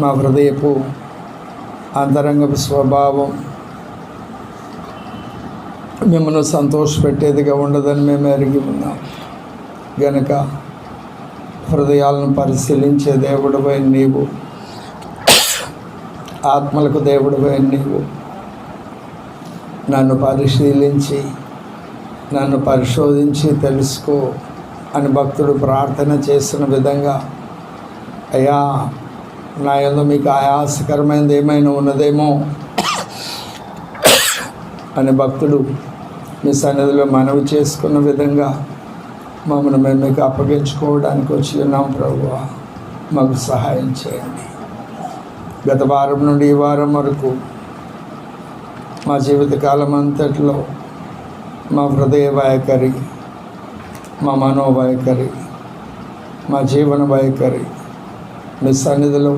మా హృదయపు అంతరంగపు స్వభావం మిమ్మల్ని సంతోషపెట్టేదిగా ఉండదని మేము ఎరిగి ఉన్నాం గనుక హృదయాలను పరిశీలించే దేవుడిపై నీవు, ఆత్మలకు దేవుడిపై నీవు నన్ను పరిశీలించి నన్ను పరిశోధించి తెలుసుకో అని భక్తుడు ప్రార్థన చేసిన విధంగా, అయ్యా నా యందు మీకు ఆయాసకరమైనది ఏమైనా ఉన్నదేమో అని భక్తుడు మీ సన్నిధిలో మనవి చేసుకున్న విధంగా మమ్మల్ని మేము మీకు అప్పగించుకోవడానికి వచ్చి ఉన్నాం. ప్రభువా, మాకు సహాయం చేయండి. గత వారం నుండి ఈ వారం వరకు మా జీవితకాలం అంతట్లో మా హృదయ వైఖరి, మా మనోవైఖరి, మా జీవన వైఖరి మీ సన్నిధిలో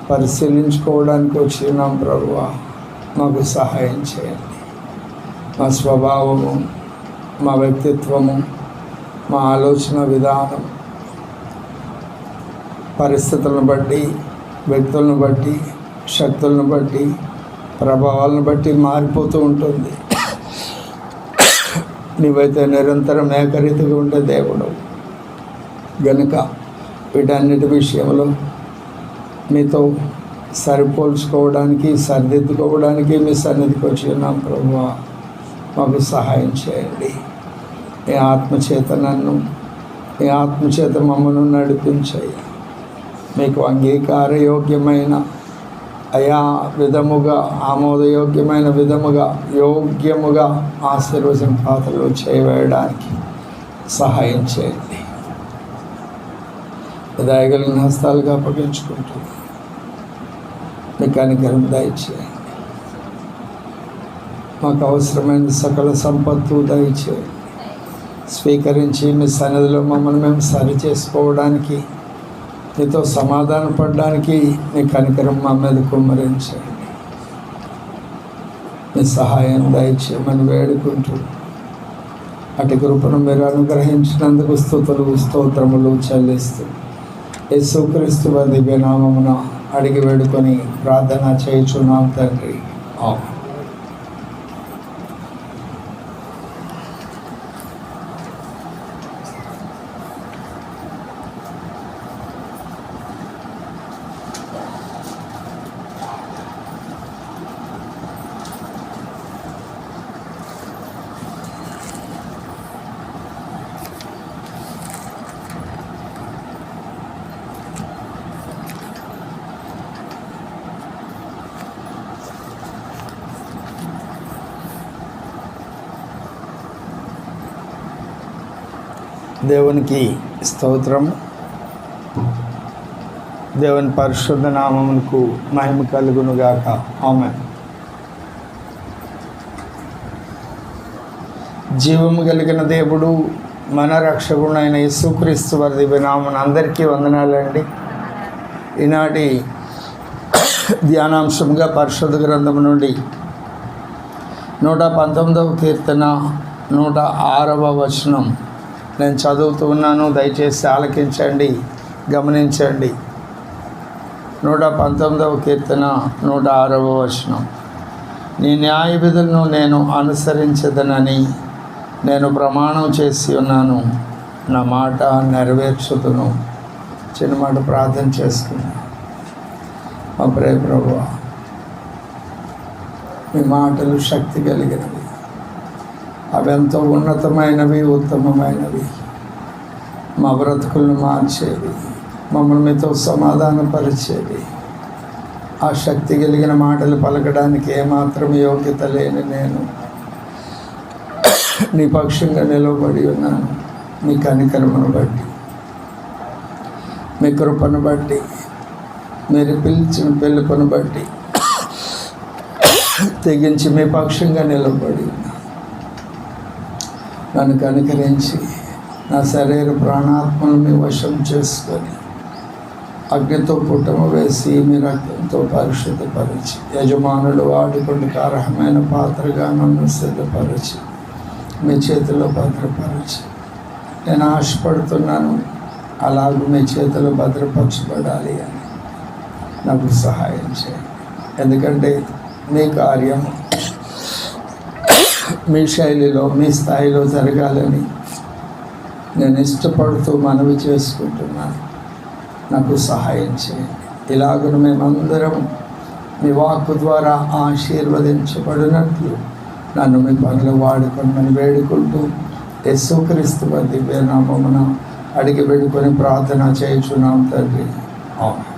పరిశీలించుకోవడానికి వచ్చి ఉన్నాం. ప్రభువా, మాకు సహాయం చేయండి. మా స్వభావము, మా వ్యక్తిత్వము, మా ఆలోచన విధానం పరిస్థితులను బట్టి, వ్యక్తులను బట్టి, శక్తులను బట్టి, ప్రభావాలను బట్టి మారిపోతూ ఉంటుంది. నీవైతే నిరంతరం ఏకరీతిగా ఉండే దేవుడు గనుక వీటన్నిటి విషయంలో మీతో సరిపోల్చుకోవడానికి, సరిదిద్దుకోవడానికి మీ సన్నిధికి వచ్చి ఉన్నాం. ప్రభువా, మాకు సహాయం చేయండి. ఈ ఆత్మచేత నన్ను, ఈ ఆత్మచేత మమ్మల్ని నడిపించాయి. మీకు అంగీకారయోగ్యమైన అయా విధముగా, ఆమోదయోగ్యమైన విధముగా, యోగ్యముగా ఆశీర్వచన పాత్రలో చేయవేయడానికి సహాయం చేయండి. దయగలిగిన హస్తాలుగా అప్పగించుకుంటూ మీకు కనికరం దయచేయండి. మాకు అవసరమైన సకల సంపత్తు దయచేయండి. స్వీకరించి మీ సన్నిధిలో మమ్మల్ని మేము సరి చేసుకోవడానికి, మీతో సమాధాన పడడానికి మీ కనికరం మా మీద కుమ్మరించండి. మీ సహాయం దయచేయమని వేడుకుంటూ అటు కృపను మీరు అనుగ్రహించినందుకు స్తుతులు స్తోత్రములు చెల్లిస్తూ యేసుక్రీస్తు వారి దివ్య నామమున అడిగి వేడుకొని ప్రార్థన చేయుచున్నాం తండ్రి. ఆమేన్. దేవునికి స్తోత్రం. దేవుని పరిశుద్ధ నామమునకు మహిమ కలుగునుగాక. ఆమేన్. జీవము కలిగిన దేవుడు, మన రక్షకుడైన యేసుక్రీస్తు వారి దివ్య నామమున అందరికీ వందనాలండి. ఈనాటి ధ్యానాంశంగా పరిశుద్ధ గ్రంథం నుండి 119వ కీర్తన 106వ వచనం నేను చదువుతూ ఉన్నాను. దయచేసి ఆలకించండి, గమనించండి. 119వ కీర్తన 106వ వచనం. నీ న్యాయ విధులను నేను అనుసరించదనని నేను ప్రమాణం చేసి ఉన్నాను, నా మాట నెరవేర్చుదును. చిన్న మాట ప్రార్థన చేసుకున్నాను. మా ప్రియ ప్రభువా, మీ మాటలు శక్తి కలిగినవి, అవి ఎంతో ఉన్నతమైనవి, ఉత్తమమైనవి, మా బ్రతుకులను మార్చేవి, మమ్మల్ని మీతో సమాధానపరిచేవి. ఆ శక్తి కలిగిన మాటలు పలకడానికి ఏమాత్రం యోగ్యత లేని నేను నీ పక్షంగా నిలవబడి ఉన్నాను. మీ కనికరమును బట్టి, మీ కృపను బట్టి, మీరు పిలిచిన పిలుపును బట్టి తెగించి మీ పక్షంగా నిలబడి నన్ను కనికరించి నా శరీర ప్రాణాత్మను మీ వశం చేసుకొని అగ్నితో పుట్టమ వేసి మీ రక్తంతో పరిశుద్ధపరిచి యజమానుడు వాడుకుంటే అర్హమైన పాత్రగా నన్ను సిద్ధపరిచి మీ చేతిలో భద్రపరిచి నేను ఆశపడుతున్నాను అలాగే మీ చేతిలో భద్రపరచబడాలి అని నాకు సహాయం చేయండి. ఎందుకంటే మీ కార్యం మీ శైలిలో మీ స్థాయిలో జరగాలని నేను ఇష్టపడుతూ మనవి చేసుకుంటున్నాను. నాకు సహాయం చేయండి. ఇలాగను మేమందరం మీ వాక్కు ద్వారా ఆశీర్వదించబడినట్లు నన్ను మీ పనులు వాడుకోమని వేడుకుంటూ యేసుక్రీస్తు వారి దివ్యనామమున అడిగి వేడుకొని ప్రార్థన చేయుచున్నాం తండ్రి. ఆమేన్.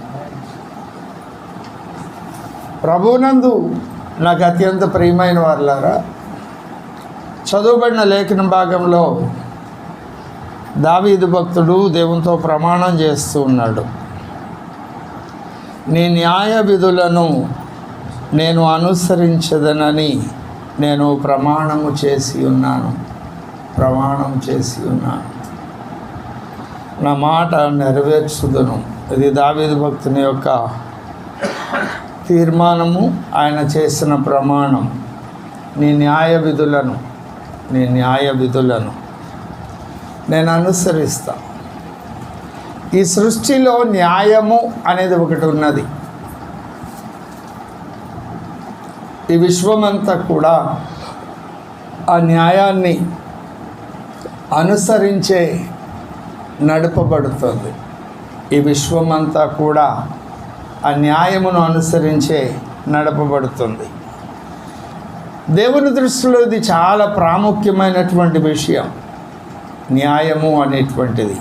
ప్రభువునందు నాకు అత్యంత ప్రియమైన వారులారా, చదువుబడిన లేఖన భాగంలో దావీదు భక్తుడు దేవునితో ప్రమాణం చేస్తూ ఉన్నాడు. నీ న్యాయ విధులను నేను అనుసరించదనని నేను ప్రమాణం చేసి ఉన్నాను. నా మాట నెరవేర్చుదును. ఇది దావీదు భక్తుని యొక్క తీర్మానము, ఆయన చేసిన ప్రమాణం. నీ న్యాయ విధులను నేను అనుసరిస్తా. ఈ సృష్టిలో న్యాయము అనేది ఒకటి ఉన్నది. ఈ విశ్వమంతా కూడా ఆ న్యాయాన్ని అనుసరించే నడపబడుతుంది. ఈ విశ్వమంతా కూడా ఆ న్యాయమును అనుసరించే నడపబడుతుంది. దేవుని దృష్టిలో ఇది చాలా ప్రాముఖ్యమైనటువంటి విషయం. న్యాయము అనేటువంటిది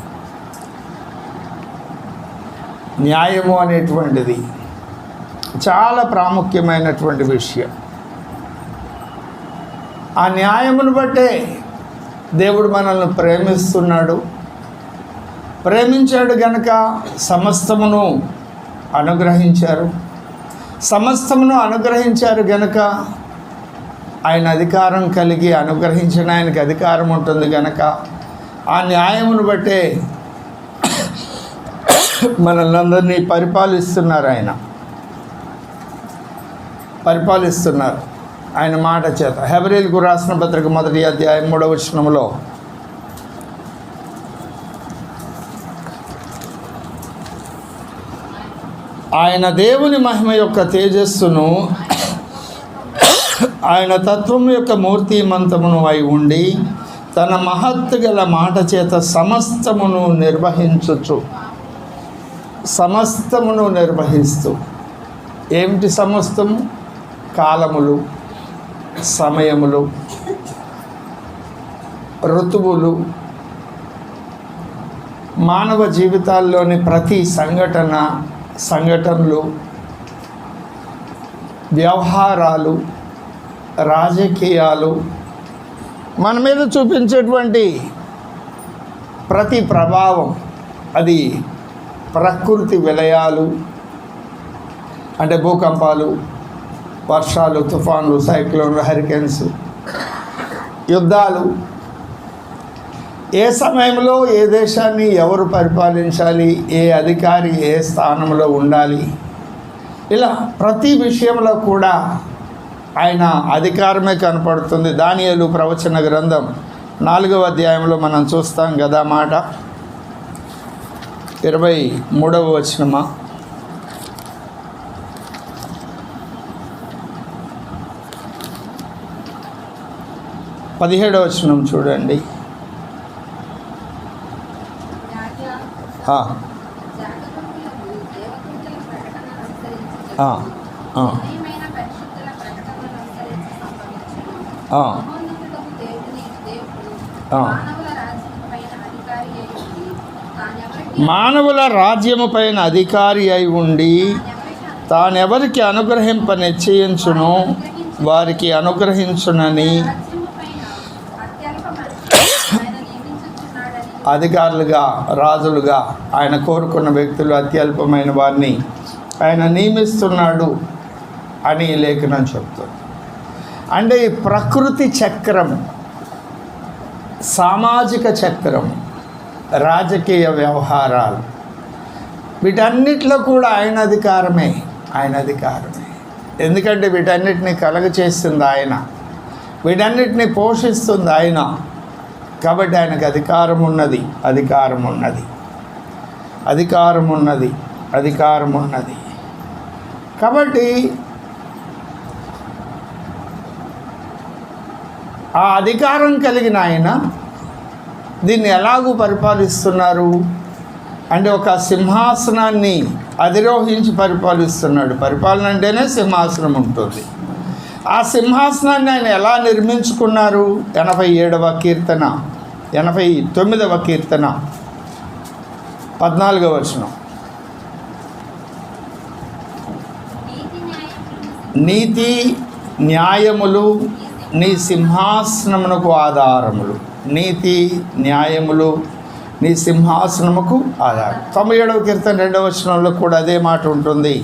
చాలా ప్రాముఖ్యమైనటువంటి విషయం. ఆ న్యాయమును బట్టే దేవుడు మనల్ని ప్రేమించాడు గనక సమస్తమును అనుగ్రహించారు గనక ఆయన అధికారం కలిగి అనుగ్రహించిన ఆయనకి అధికారం ఉంటుంది గనక ఆ న్యాయమును బట్టే మనల్ని అందరినీ పరిపాలిస్తున్నారు. ఆయన మాట చేత. హెబ్రీయులకు రాసిన పత్రిక 1వ అధ్యాయం 3వ వచనంలో ఆయన దేవుని మహిమ యొక్క తేజస్సును, ఆయన తత్వం యొక్క మూర్తిమంతమును అయి ఉండి తన మహత్తు గల మాట చేత సమస్తమును నిర్వహిస్తూ. ఏమిటి సమస్తము? కాలములు, సమయములు, ఋతువులు, మానవ జీవితాల్లోని ప్రతి సంఘటనలు, వ్యవహారాలు, రాజకీయాలు, మన మీద చూపించేటువంటి ప్రతి ప్రభావం, అది ప్రకృతి విలయాలు అంటే భూకంపాలు, వర్షాలు, తుఫాన్లు, సైక్లోన్లు, హరికేన్స్, యుద్ధాలు, ఏ సమయంలో ఏ దేశాన్ని ఎవరు పరిపాలించాలి, ఏ అధికారి ఏ స్థానంలో ఉండాలి, ఇలా ప్రతి విషయంలో కూడా ఆయన అధికారమే కనపడుతుంది. దానియేలు ప్రవచన గ్రంథం 4వ అధ్యాయంలో మనం చూస్తాం కదా మాట. 23వ వచనమా, 17వ వచనం చూడండి. మానవుల రాజ్యము పైన అధికారి అయి ఉండి తానెవరికి అనుగ్రహింప నిశ్చయించును వారికి అనుగ్రహించునని అధికారులుగా, రాజులుగా ఆయన కోరుకున్న వ్యక్తులు, అత్యల్పమైన వారిని ఆయన నియమిస్తున్నాడు అని ఈ లేఖనం చెప్తుంది. అంటే ఈ ప్రకృతి చక్రం, సామాజిక చక్రం, రాజకీయ వ్యవహారాలు, వీటన్నిటిలో కూడా ఆయన అధికారమే. ఎందుకంటే వీటన్నిటిని కలగచేస్తుంది ఆయన, వీటన్నిటిని పోషిస్తుంది ఆయన. కాబట్టి ఆయనకు అధికారం ఉన్నది. కాబట్టి ఆ అధికారం కలిగిన ఆయన దీన్ని ఎలాగూ పరిపాలిస్తున్నారు అంటే ఒక సింహాసనాన్ని అధిరోహించి పరిపాలిస్తున్నాడు. పరిపాలన అంటేనే సింహాసనం ఉంటుంది. ఆ సింహాసనాన్ని ఆయన ఎలా నిర్మించుకున్నారు? 87వ కీర్తన 89వ కీర్తన 14వ వచనం. నీతి న్యాయములు నీ సింహాసనమునకు ఆధారములు. నీతి న్యాయములు నీ సింహాసనముకు ఆధారం. 97వ కీర్తన 2వ వచనంలో కూడా అదే మాట ఉంటుంది.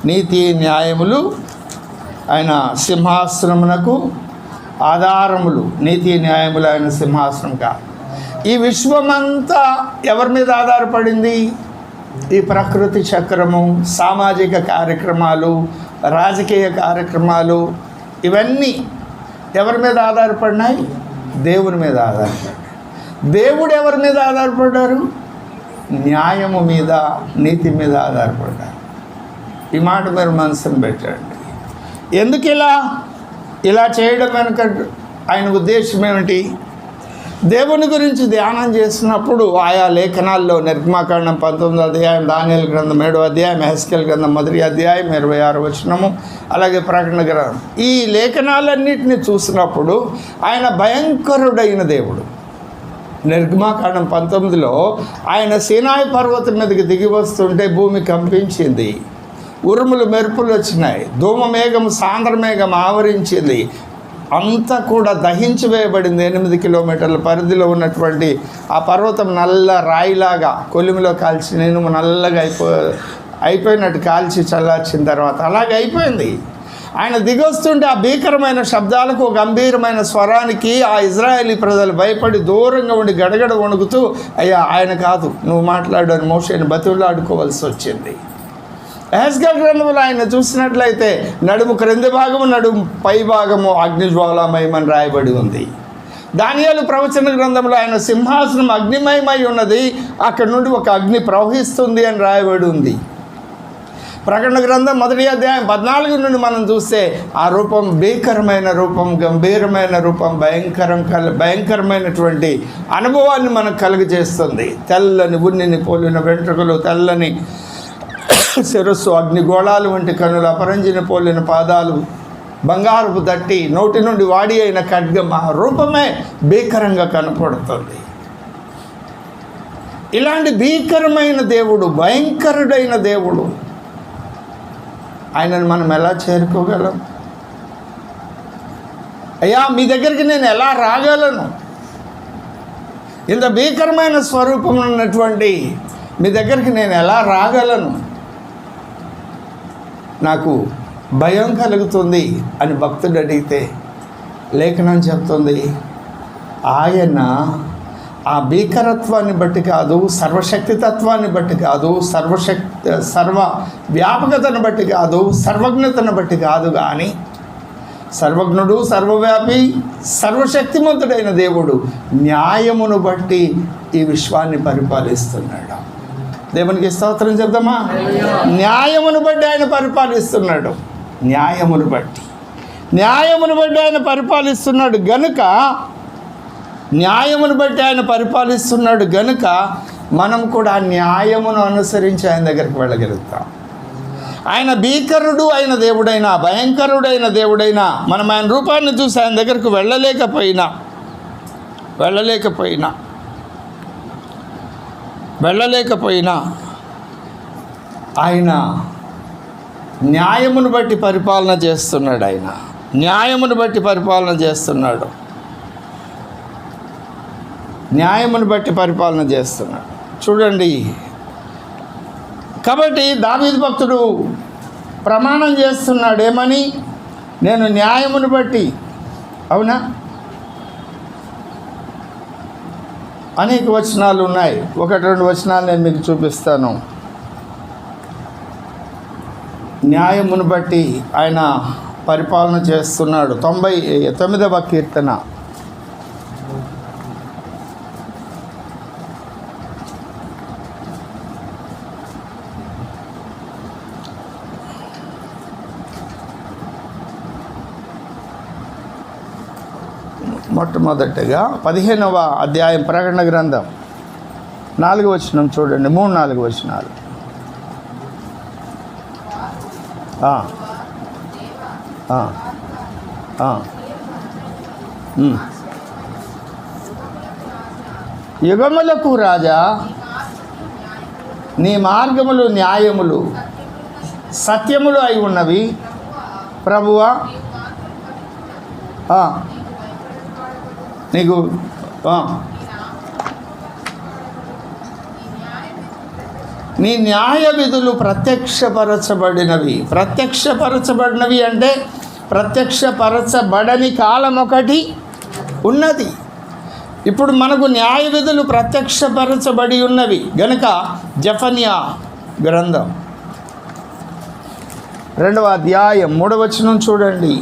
నీతి న్యాయములు ఆయన సింహాసనమునకు ఆధారములు. నీతి న్యాయములు ఆయన సింహాసనం కాదు. ఈ విశ్వమంతా ఎవరి మీద ఆధారపడింది? ఈ ప్రకృతి చక్రము, సామాజిక కార్యక్రమాలు, రాజకీయ కార్యక్రమాలు, ఇవన్నీ ఎవరి మీద ఆధారపడినాయి? దేవుని మీద ఆధారపడ్డాయి. దేవుడు ఎవరి మీద ఆధారపడ్డారు? న్యాయము మీద, నీతి మీద ఆధారపడ్డారు. ఈ మాట మీరు మనసును పెట్టండి. ఎందుకు ఇలా చేయడం వెనుక ఆయన ఉద్దేశం ఏమిటి? దేవుని గురించి ధ్యానం చేసినప్పుడు ఆయా లేఖనాల్లో నిర్గమాకాండం 19వ అధ్యాయం, దానియేలు గ్రంథం 7వ అధ్యాయం, యెహెజ్కేలు గ్రంథం 1వ అధ్యాయం 26వ వచనము, అలాగే ప్రకటన గ్రంథం, ఈ లేఖనాలన్నింటినీ చూసినప్పుడు ఆయన భయంకరుడైన దేవుడు. నిర్గమాకాండం 19లో ఆయన సీనాయి పర్వతం మీదకి దిగి వస్తుంటే భూమి కంపించింది, ఉరుములు మెరుపులు వచ్చినాయి, ధూమ మేఘం సాంద్ర మేఘం ఆవరించింది, అంతా కూడా దహించి వేయబడింది. 8 కిలోమీటర్ల పరిధిలో ఉన్నటువంటి ఆ పర్వతం నల్ల రాయిలాగా కొలిమిలో కాల్చి నేను నల్లగా అయిపోయినట్టు కాల్చి చల్లార్చిన తర్వాత అలాగే అయిపోయింది. ఆయన దిగొస్తుంటే ఆ భీకరమైన శబ్దాలకు, గంభీరమైన స్వరానికి ఆ ఇజ్రాయేలీ ప్రజలు భయపడి దూరంగా ఉండి గడగడ వణుకుతూ, అయ్యా ఆయన కాదు నువ్వు మాట్లాడని మోషేని బతులాడుకోవాల్సి వచ్చింది. యెహెజ్కేలు గ్రంథంలో ఆయన చూసినట్లయితే నడుము క్రింది భాగము, నడుము పై భాగము అగ్నిజ్వాలామయమని రాయబడి ఉంది. దానియేలు ప్రవచన గ్రంథంలో ఆయన సింహాసనం అగ్నిమయమై ఉన్నది, అక్కడి నుండి ఒక అగ్ని ప్రవహిస్తుంది అని రాయబడి ఉంది. ప్రకటన గ్రంథం 1వ అధ్యాయం 14 నుండి మనం చూస్తే ఆ రూపం భీకరమైన రూపం, గంభీరమైన రూపం, భయంకరమైనటువంటి అనుభవాన్ని మనకు కలుగజేస్తుంది. తెల్లని ఉన్నిని పోలిన వెంట్రుకలు, తెల్లని శిరస్సు, అగ్నిగోళాలు వంటి కనులు, అపరంజిని పోలిన పాదాలు, బంగారపు దట్టి, నోటి నుండి వాడి అయిన ఖడ్గం, ఆ రూపమే భీకరంగా కనపడుతుంది. ఇలాంటి భీకరమైన దేవుడు, భయంకరుడైన దేవుడు, ఆయనను మనం ఎలా చేరుకోగలం? అయ్యా మీ దగ్గరికి నేను ఎలా రాగలను? ఇంత భీకరమైన స్వరూపం ఉన్నటువంటి మీ దగ్గరికి నేను ఎలా రాగలను? నాకు భయం కలుగుతుంది అని భక్తుడు అడిగితే లేఖనం చెప్తుంది, ఆయన ఆ భీకరత్వాన్ని బట్టి కాదు, సర్వశక్తితత్వాన్ని బట్టి కాదు, సర్వ వ్యాపకతను బట్టి కాదు, సర్వజ్ఞతను బట్టి కాదు, కానీ సర్వజ్ఞుడు, సర్వవ్యాపి, సర్వశక్తిమంతుడైన దేవుడు న్యాయమును బట్టి ఈ విశ్వాన్ని పరిపాలిస్తున్నాడు. దేవునికి స్తోత్రం చెప్దామా? న్యాయమును బట్టి ఆయన పరిపాలిస్తున్నాడు. న్యాయమును బట్టి ఆయన పరిపాలిస్తున్నాడు గనుక, న్యాయమును బట్టి ఆయన పరిపాలిస్తున్నాడు గనుక మనం కూడా న్యాయమును అనుసరించి ఆయన దగ్గరికి వెళ్ళగలుగుతాం. ఆయన భీకరుడు అయిన దేవుడైనా, భయంకరుడైన దేవుడైనా మనం ఆయన రూపాన్ని చూసి ఆయన దగ్గరకు వెళ్ళలేకపోయినా ఆయన న్యాయమును బట్టి పరిపాలన చేస్తున్నాడు. ఆయన న్యాయమును బట్టి పరిపాలన చేస్తున్నాడు. చూడండి, కాబట్టి దావీదు భక్తుడు ప్రమాణం చేస్తున్నాడు ఏమని? నేను న్యాయమును బట్టి, అవునా? అనేక వచనాలు ఉన్నాయి, 1-2 వచనాలు నేను మీకు చూపిస్తాను. న్యాయమును బట్టి ఆయన పరిపాలన చేస్తున్నాడు. 99వ కీర్తన 99వ మొట్టమొదటిగా 15వ అధ్యాయం ప్రకటన గ్రంథం 4వ వచనం చూడండి, 3-4 వచనాలు. యుగములకు రాజా, నీ మార్గములు న్యాయములు సత్యములు అయి ఉన్నవి. ప్రభువా, నీకు నీ న్యాయ విధులు ప్రత్యక్షపరచబడినవి అంటే ప్రత్యక్షపరచబడని కాలం ఒకటి ఉన్నది. ఇప్పుడు మనకు న్యాయ విధులు ప్రత్యక్షపరచబడి ఉన్నవి గనుక జెఫన్యా గ్రంథం 2వ అధ్యాయం 3వ వచనం చూడండి.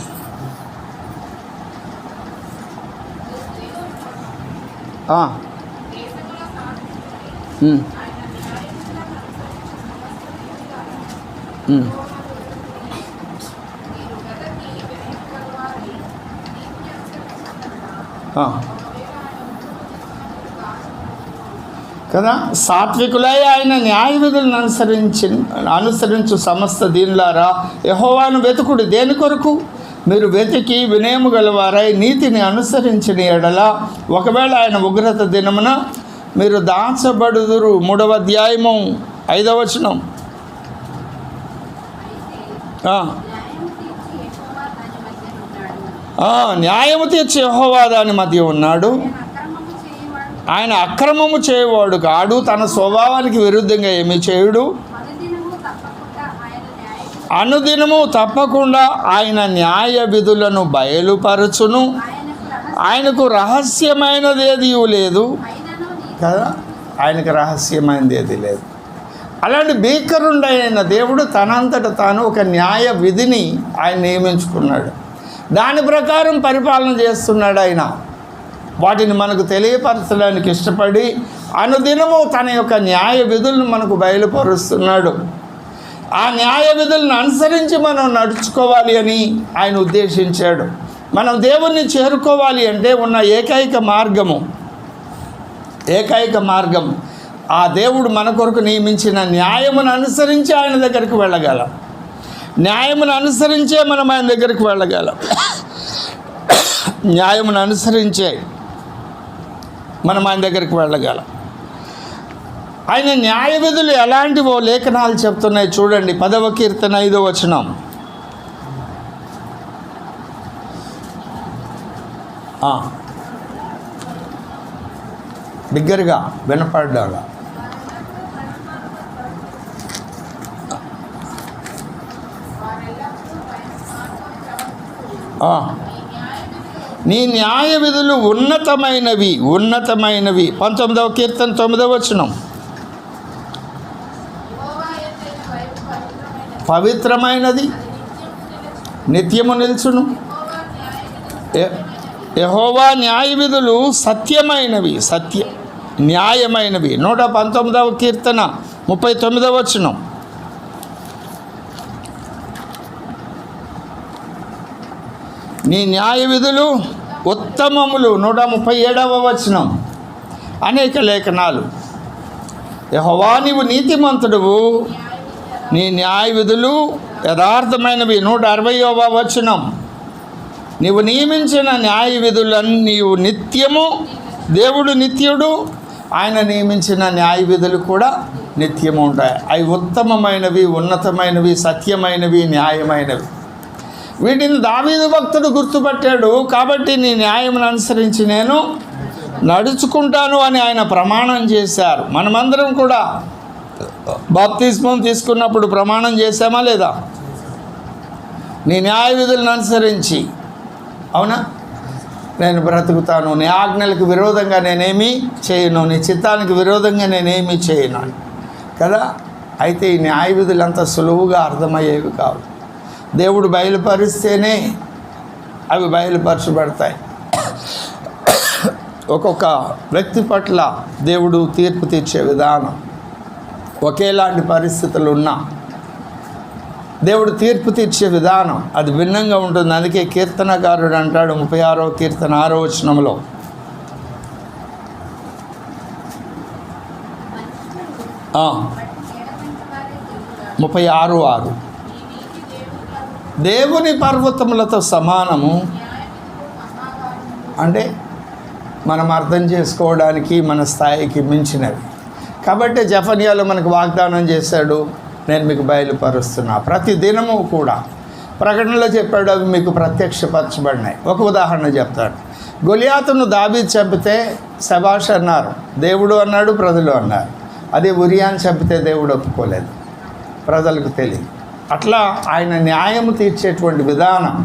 కదా, సాత్వికులై ఆయన న్యాయ విధులను అనుసరించు సమస్త దీనులారా యెహోవాను వెతుకుడు. దేని కొరకు? మీరు వెతికి వినయము గలవారై నీతిని అనుసరించిన ఎడల ఒకవేళ ఆయన ఉగ్రత దినమున మీరు దాచబడుదురు. 3వ అధ్యాయము 5వ వచనం. న్యాయము తీర్చి యెహోవా దాని మధ్య ఉన్నాడు. ఆయన అక్రమము చేయవాడు కాడు, తన స్వభావానికి విరుద్ధంగా ఏమీ చేయుడు. అనుదినము తప్పకుండా ఆయన న్యాయ విధులను బయలుపరచును. ఆయనకు రహస్యమైనది ఏది లేదు కదా, ఆయనకు రహస్యమైనది ఏది లేదు. అలాంటి భీకరుండైన దేవుడు తనంతట తాను ఒక న్యాయ విధిని ఆయన నియమించుకున్నాడు. దాని ప్రకారం పరిపాలన చేస్తున్నాడు ఆయన. వాటిని మనకు తెలియపరచడానికి ఇష్టపడి అనుదినము తన యొక్క న్యాయ విధులను మనకు బయలుపరుస్తున్నాడు. ఆ న్యాయ విధులను అనుసరించి మనం నడుచుకోవాలి అని ఆయన ఉద్దేశించాడు. మనం దేవుణ్ణి చేరుకోవాలి అంటే ఉన్న ఏకైక మార్గం ఆ దేవుడు మన కొరకు నియమించిన న్యాయమును అనుసరించి ఆయన దగ్గరికి వెళ్ళగలం. న్యాయమును అనుసరించే మనం ఆయన దగ్గరికి వెళ్ళగలం. న్యాయమును అనుసరించే మనం ఆయన దగ్గరికి వెళ్ళగలం. ఆయన న్యాయ విధులు ఎలాంటివో లేఖనాలు చెప్తున్నాయి చూడండి. 10వ కీర్తన 5వ వచనం. బిగ్గరగా వినపడ్డాగా. నీ న్యాయ విధులు ఉన్నతమైనవి. 19వ కీర్తన 9వ వచనం. పవిత్రమైనది, నిత్యము నిల్చును. యెహోవా న్యాయ విధులు సత్యమైనవి, న్యాయమైనవి. 119వ కీర్తన 39వ వచనం. నీ న్యాయ విధులు ఉత్తమములు. 137వ వచనం. అనేక లేఖనాలు. యెహోవా నీవు నీతిమంతుడువు, నీ న్యాయ విధులు యథార్థమైనవి. 160వ వచనం. నీవు నియమించిన న్యాయ విధులను నీవు నిత్యము, దేవుడు నిత్యుడు, ఆయన నియమించిన న్యాయ విధులు కూడా నిత్యము ఉంటాయి. అవి ఉత్తమమైనవి, ఉన్నతమైనవి, సత్యమైనవి, న్యాయమైనవి. వీటిని దావీదు భక్తుడు గుర్తుపట్టాడు. కాబట్టి నీ న్యాయమును అనుసరించి నేను నడుచుకుంటాను అని ఆయన ప్రమాణం చేశారు. మనమందరం కూడా బాప్తిస్మం తీసుకున్నప్పుడు ప్రమాణం చేశామా లేదా? నీ న్యాయ విధులను అనుసరించి, అవునా, నేను బ్రతుకుతాను, నీ ఆజ్ఞలకు విరోధంగా నేనేమీ చేయను, నీ చిత్తానికి విరోధంగా నేనేమీ చేయను కదా. అయితే ఈ న్యాయ విధులు అంత సులువుగా అర్థమయ్యేవి కావు. దేవుడు బయలుపరిస్తేనే అవి బయలుపరచబడతాయి. ఒక్కొక్క వ్యక్తి పట్ల దేవుడు తీర్పు తీర్చే విధానం ఒకేలాంటి పరిస్థితులు ఉన్నా దేవుడు తీర్పు తీర్చే విధానం అది భిన్నంగా ఉంటుంది. అందుకే కీర్తనకారుడు అంటాడు 36వ కీర్తన 6వ వచనంలో, ఆ, 36:6, దేవుని పర్వతములతో సమానము. అంటే మనం అర్థం చేసుకోవడానికి మన స్థాయికి మించినవి. కాబట్టి జెఫన్యాలో మనకు వాగ్దానం చేశాడు, నేను మీకు బయలుపరుస్తున్నా. ప్రతి దినము కూడా ప్రకటనలో చెప్పాడు, అవి మీకు ప్రత్యక్షపరచబడినాయి. ఒక ఉదాహరణ చెప్తాడు. గొలియాతును దావీదు చంపితే శబాష్ అన్నారు, దేవుడు అన్నాడు, ప్రజలు అన్నారు. అదే ఉరియాని చంపితే దేవుడు ఒప్పుకోలేదు, ప్రజలకు తెలియదు. అట్లా ఆయన న్యాయం తీర్చేటువంటి విధానం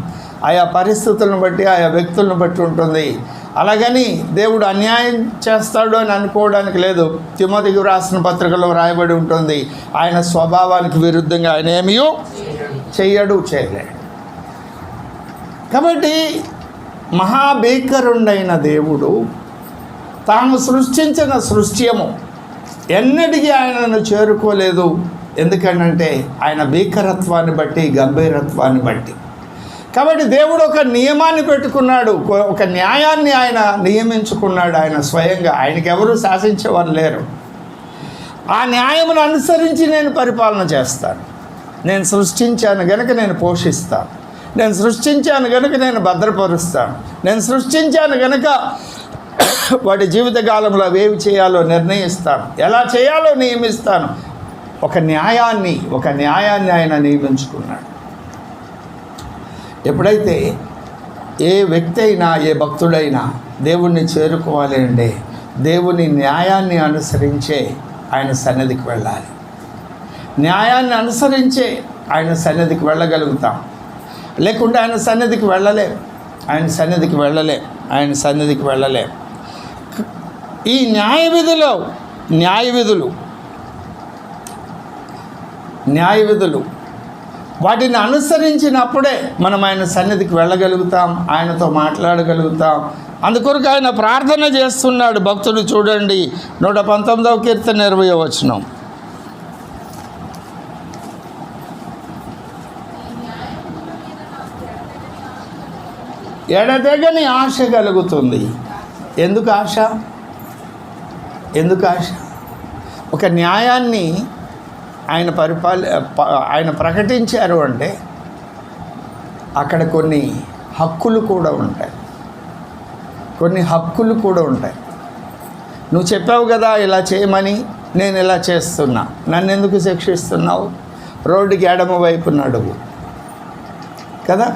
ఆయా పరిస్థితులను బట్టి, ఆయా వ్యక్తులను బట్టి ఉంటుంది. అలాగని దేవుడు అన్యాయం చేస్తాడు అని అనుకోవడానికి లేదు. తిమోతికి రాసిన పత్రికలో రాయబడి ఉంటుంది, ఆయన స్వభావానికి విరుద్ధంగా ఆయన ఏమీ చేయడు, చేయలేడు. కాబట్టి మహాభీకరుండైన దేవుడు తాను సృష్టించిన సృష్ట్యము ఎన్నటికీ ఆయనను చేరుకోలేదు. ఎందుకంటే ఆయన భీకరత్వాన్ని బట్టి, గంభీరత్వాన్ని బట్టి. కాబట్టి దేవుడు ఒక నియమాన్ని పెట్టుకున్నాడు, ఒక న్యాయాన్ని ఆయన నియమించుకున్నాడు. ఆయన స్వయంగా, ఆయనకి ఎవరు శాసించేవారు లేరు. ఆ న్యాయమును అనుసరించి నేను పరిపాలన చేస్తాను. నేను సృష్టించాను గనుక నేను పోషిస్తాను, నేను సృష్టించాను గనుక నేను భద్రపరుస్తాను, నేను సృష్టించాను గనుక వాడి జీవితకాలంలో అవేవి చేయాలో నిర్ణయిస్తాను, ఎలా చేయాలో నియమిస్తాను. ఒక న్యాయాన్ని ఆయన నియమించుకున్నాడు. ఎప్పుడైతే ఏ వ్యక్తి అయినా, ఏ భక్తుడైనా దేవుణ్ణి చేరుకోవాలి అంటే దేవుని న్యాయాన్ని అనుసరించే ఆయన సన్నిధికి వెళ్ళాలి. న్యాయాన్ని అనుసరించే ఆయన సన్నిధికి వెళ్ళగలుగుతాం. లేకుంటే ఆయన సన్నిధికి వెళ్ళలేం. ఈ న్యాయవిధులు వాటిని అనుసరించినప్పుడే మనం ఆయన సన్నిధికి వెళ్ళగలుగుతాం, ఆయనతో మాట్లాడగలుగుతాం. అందుకొరకు ఆయన ప్రార్థన చేస్తున్నాడు. భక్తుడు చూడండి 119వ కీర్తన 20వ వచనం, ఎడతెగని ఆశ కలుగుతుంది. ఎందుకు ఆశ? ఒక న్యాయాన్ని ఆయన ప్రకటించారు అంటే అక్కడ కొన్ని హక్కులు కూడా ఉంటాయి. నువ్వు చెప్పావు కదా ఇలా చేయమని, నేను ఇలా చేస్తున్నా, నన్ను ఎందుకు శిక్షిస్తున్నావు? రోడ్డుకి ఎడమ వైపు నడువు కదా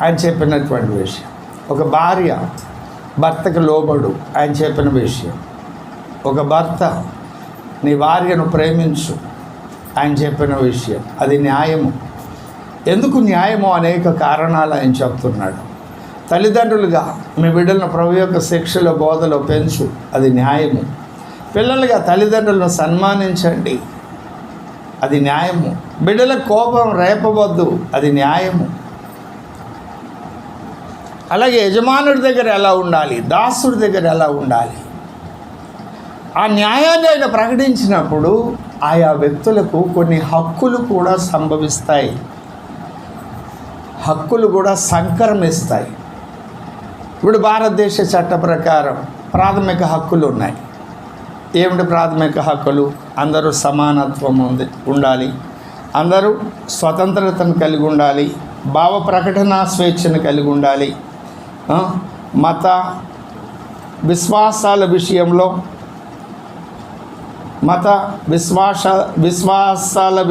ఆయన చెప్పినటువంటి విషయం. ఒక భార్య భర్తకు లోబడు ఆయన చెప్పిన విషయం. ఒక భర్త నీ భార్యను ప్రేమించు ఆయన చెప్పిన విషయం. అది న్యాయము. ఎందుకు న్యాయము? అనేక కారణాలు ఆయన చెప్తున్నాడు. తల్లిదండ్రులుగా మీ బిడ్డలను ప్రభు యొక్క శిక్షలో, బోధలో పెంచు, అది న్యాయము. పిల్లలుగా తల్లిదండ్రులను సన్మానించండి, అది న్యాయము. బిడ్డల కోపం రేపవద్దు, అది న్యాయము. అలాగే యజమానుడి దగ్గర ఎలా ఉండాలి, దాసుడి దగ్గర ఎలా ఉండాలి, ఆ న్యాయాన్ని ఆయన ప్రకటించినప్పుడు ఆయా వ్యక్తులకు కొన్ని హక్కులు కూడా సంభవిస్తాయి, హక్కులు కూడా సంక్రమిస్తాయి. ఇప్పుడు భారతదేశ చట్ట ప్రకారం ప్రాథమిక హక్కులు ఉన్నాయి. ఏమిటి ప్రాథమిక హక్కులు? అందరూ సమానత్వం ఉండాలి, అందరూ స్వతంత్రతను కలిగి ఉండాలి, భావ ప్రకటన స్వేచ్ఛను కలిగి ఉండాలి, మత విశ్వాసాల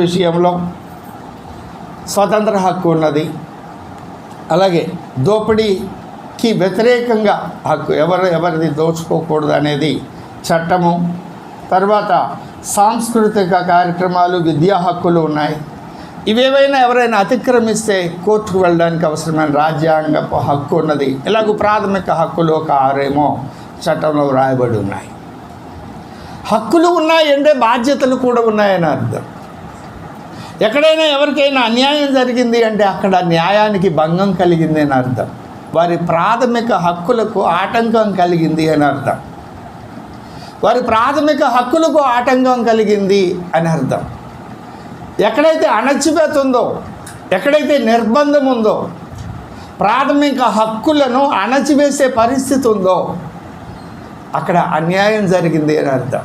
విషయంలో స్వతంత్ర హక్కు ఉన్నది. అలాగే దోపిడీకి వ్యతిరేకంగా హక్కు, ఎవరిది దోచుకోకూడదు అనేది చట్టము. తర్వాత సాంస్కృతిక కార్యక్రమాలు, విద్యా హక్కులు ఉన్నాయి. ఇవేవైనా ఎవరైనా అతిక్రమిస్తే కోర్టుకు వెళ్ళడానికి అవసరమైన రాజ్యాంగపు హక్కు ఉన్నది. ఇలాగ ప్రాథమిక హక్కులు ఒక 6 చట్టంలో రాయబడి ఉన్నాయి. హక్కులు ఉన్నాయంటే బాధ్యతలు కూడా ఉన్నాయని అర్థం. ఎక్కడైనా ఎవరికైనా అన్యాయం జరిగింది అంటే అక్కడ న్యాయానికి భంగం కలిగింది అని అర్థం. వారి ప్రాథమిక హక్కులకు ఆటంకం కలిగింది అని అర్థం. ఎక్కడైతే అణచివేత ఉందో, ఎక్కడైతే నిర్బంధం ఉందో, ప్రాథమిక హక్కులను అణచివేసే పరిస్థితి ఉందో అక్కడ అన్యాయం జరిగింది అని అర్థం.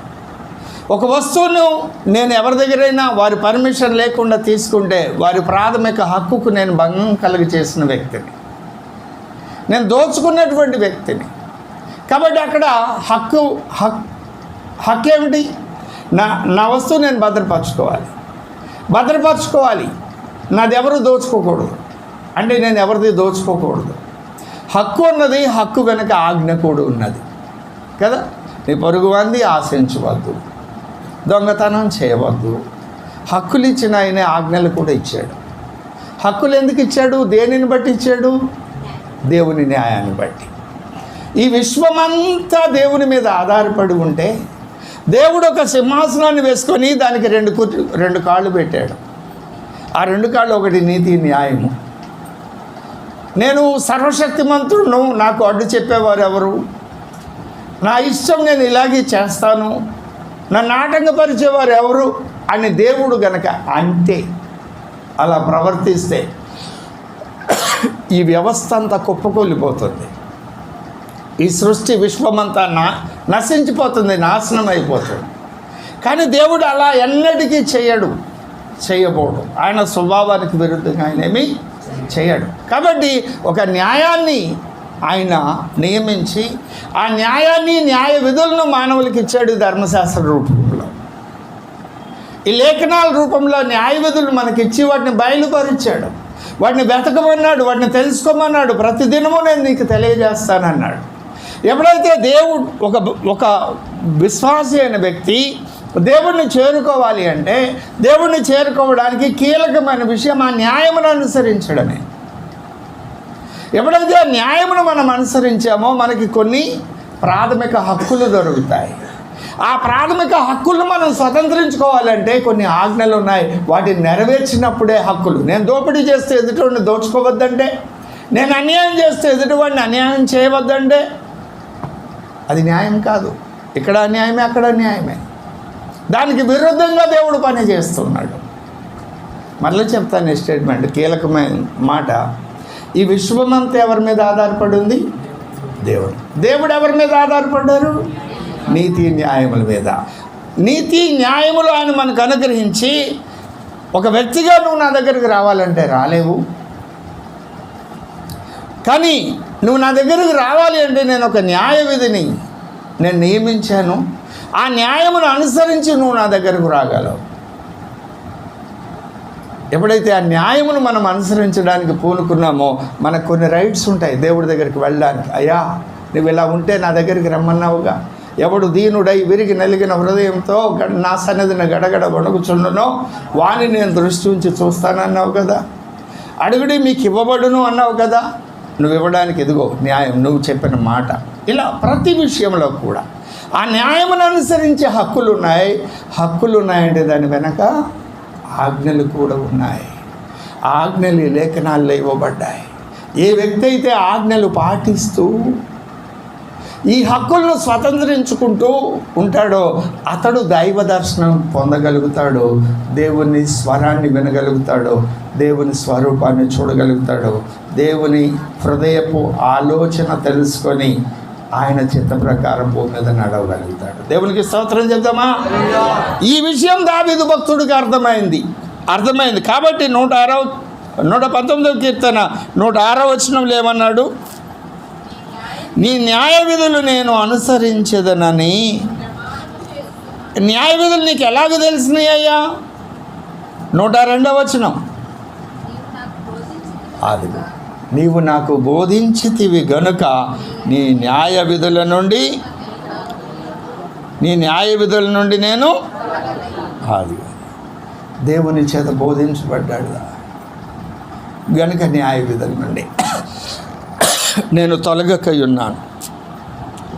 ఒక వస్తువును నేను ఎవరి దగ్గరైనా వారి పర్మిషన్ లేకుండా తీసుకుంటే వారి ప్రాథమిక హక్కుకు నేను భంగం కలిగి చేసిన వ్యక్తిని, నేను దోచుకున్నటువంటి వ్యక్తిని. కాబట్టి అక్కడ హక్కు ఏమిటి? నా వస్తువు నేను భద్రపరచుకోవాలి. నాది ఎవరు దోచుకోకూడదు, అంటే నేను ఎవరిది దోచుకోకూడదు. హక్కు ఉన్నది, హక్కు వెనుక ఆజ్ఞ కూడా ఉన్నది కదా. నీ పొరుగు వారిని ఆశించవద్దు, దొంగతనం చేయవద్దు. హక్కులు ఇచ్చిన ఆయన ఆజ్ఞలు కూడా ఇచ్చాడు. హక్కులు ఎందుకు ఇచ్చాడు? దేనిని బట్టి ఇచ్చాడు? దేవుని న్యాయాన్ని బట్టి. ఈ విశ్వమంతా దేవుని మీద ఆధారపడి ఉంటే దేవుడు ఒక సింహాసనాన్ని వేసుకొని దానికి రెండు కాళ్ళు పెట్టాడు. ఆ రెండు కాళ్ళు, ఒకటి నీతి న్యాయము. నేను సర్వశక్తిమంతుడును, నాకు అడ్డు చెప్పేవారు ఎవరు? నా ఇష్టం నేను ఇలాగే చేస్తాను, నన్ను ఆటంకపరిచేవారు ఎవరు అని దేవుడు గనక అంటే, అలా ప్రవర్తిస్తే ఈ వ్యవస్థ అంతా కుప్పకూలిపోతుంది. ఈ సృష్టి విశ్వమంతా నశించిపోతుంది, నాశనం అయిపోతుంది. కానీ దేవుడు అలా ఎన్నటికీ చేయబోడు. ఆయన స్వభావానికి విరుద్ధంగా ఆయన ఏమీ చేయడు. కాబట్టి ఒక న్యాయాన్ని ఆయన నియమించి ఆ న్యాయాన్ని, న్యాయ విధులను మానవులకి ఇచ్చాడు ధర్మశాస్త్ర రూపంలో. ఈ లేఖనాల రూపంలో న్యాయ విధులు మనకిచ్చి వాటిని బయలుపరిచాడు, వాటిని వెతకమన్నాడు, వాటిని తెలుసుకోమన్నాడు. ప్రతిదినము నేను నీకు తెలియజేస్తానన్నాడు. ఎప్పుడైతే దేవుడు ఒక విశ్వాసి అయిన వ్యక్తి దేవుణ్ణి చేరుకోవాలి అంటే, దేవుణ్ణి చేరుకోవడానికి కీలకమైన విషయం ఆ న్యాయమును అనుసరించడమే. ఎప్పుడైతే ఆ న్యాయమును మనం అనుసరించామో మనకి కొన్ని ప్రాథమిక హక్కులు దొరుకుతాయి. ఆ ప్రాథమిక హక్కులను మనం స్వతంత్రించుకోవాలంటే కొన్ని ఆజ్ఞలు ఉన్నాయి, వాటిని నెరవేర్చినప్పుడే హక్కులు. నేను దోపిడీ చేస్తే ఎదుటివాడిని దోచుకోవద్దంటే, నేను అన్యాయం చేస్తే ఎదుటివాడిని అన్యాయం చేయవద్దంటే అది న్యాయం కాదు. ఇక్కడ అన్యాయమే, అక్కడ అన్యాయమే. దానికి విరుద్ధంగా దేవుడు పని చేస్తున్నాడు. మళ్ళీ చెప్తాను ఈ స్టేట్మెంట్, కీలకమైన మాట. ఈ విశ్వమంతా ఎవరి మీద ఆధారపడి ఉంది? దేవుడు ఎవరి మీద ఆధారపడ్డారు? నీతి న్యాయముల మీద. నీతి న్యాయములు ఆయన మనకు అనుగ్రహించి, ఒక వ్యక్తిగా నువ్వు నా దగ్గరికి రావాలంటే రాలేవు. కానీ నువ్వు నా దగ్గరికి రావాలి అంటే నేను ఒక న్యాయ విధిని నేను నియమించాను. ఆ న్యాయమును అనుసరించి నువ్వు నా దగ్గరకు రాగలవు. ఎప్పుడైతే ఆ న్యాయమును మనం అనుసరించడానికి పూనుకున్నామో మనకు కొన్ని రైట్స్ ఉంటాయి దేవుడి దగ్గరికి వెళ్ళడానికి. అయ్యా, నువ్వు ఇలా ఉంటే నా దగ్గరికి రమ్మన్నావుగా. ఎవడు దీనుడై విరిగి నలిగిన హృదయంతో నా సన్నిధిని గడగడ వణుకుచుండునో వాని నేను దృష్టి ఉంచి చూస్తానన్నావు కదా. అడుగుడి మీకు ఇవ్వబడును అన్నావు కదా. నువ్వు ఇవ్వడానికి ఎదుగో న్యాయం, నువ్వు చెప్పిన మాట. ఇలా ప్రతి విషయంలో కూడా ఆ న్యాయమును అనుసరించే హక్కులు ఉన్నాయంటే దాని వెనక ఆజ్ఞలు కూడా ఉన్నాయి. ఆజ్ఞలు ఈ లేఖనాల్లో ఇవ్వబడ్డాయి. ఏ వ్యక్తి అయితే ఆజ్ఞలు పాటిస్తూ ఈ హక్కులను స్వతంత్రించుకుంటూ ఉంటాడో అతడు దైవ దర్శనం పొందగలుగుతాడు, దేవుని స్వరాన్ని వినగలుగుతాడు, దేవుని స్వరూపాన్ని చూడగలుగుతాడు, దేవుని హృదయపు ఆలోచన తెలుసుకొని ఆయన చిత్త ప్రకారం భూమి మీద నడవగలుగుతాడు. దేవునికి స్తోత్రం చెప్తామా? ఈ విషయం దావీదు భక్తుడికి అర్థమైంది. కాబట్టి 119వ కీర్తన 106వ వచనంలో ఏమన్నాడు? నీ న్యాయ విధులు నేను అనుసరించదనని. న్యాయ విధులు నీకు ఎలాగ తెలిసినాయి అయ్యా? 102వ వచనం, అది నీవు నాకు బోధించితివి గనుక నీ న్యాయ విధుల నుండి నేను అది దేవుని చేత బోధించబడ్డాడు గనుక న్యాయ విధుల నుండి నేను తొలగకై ఉన్నాను.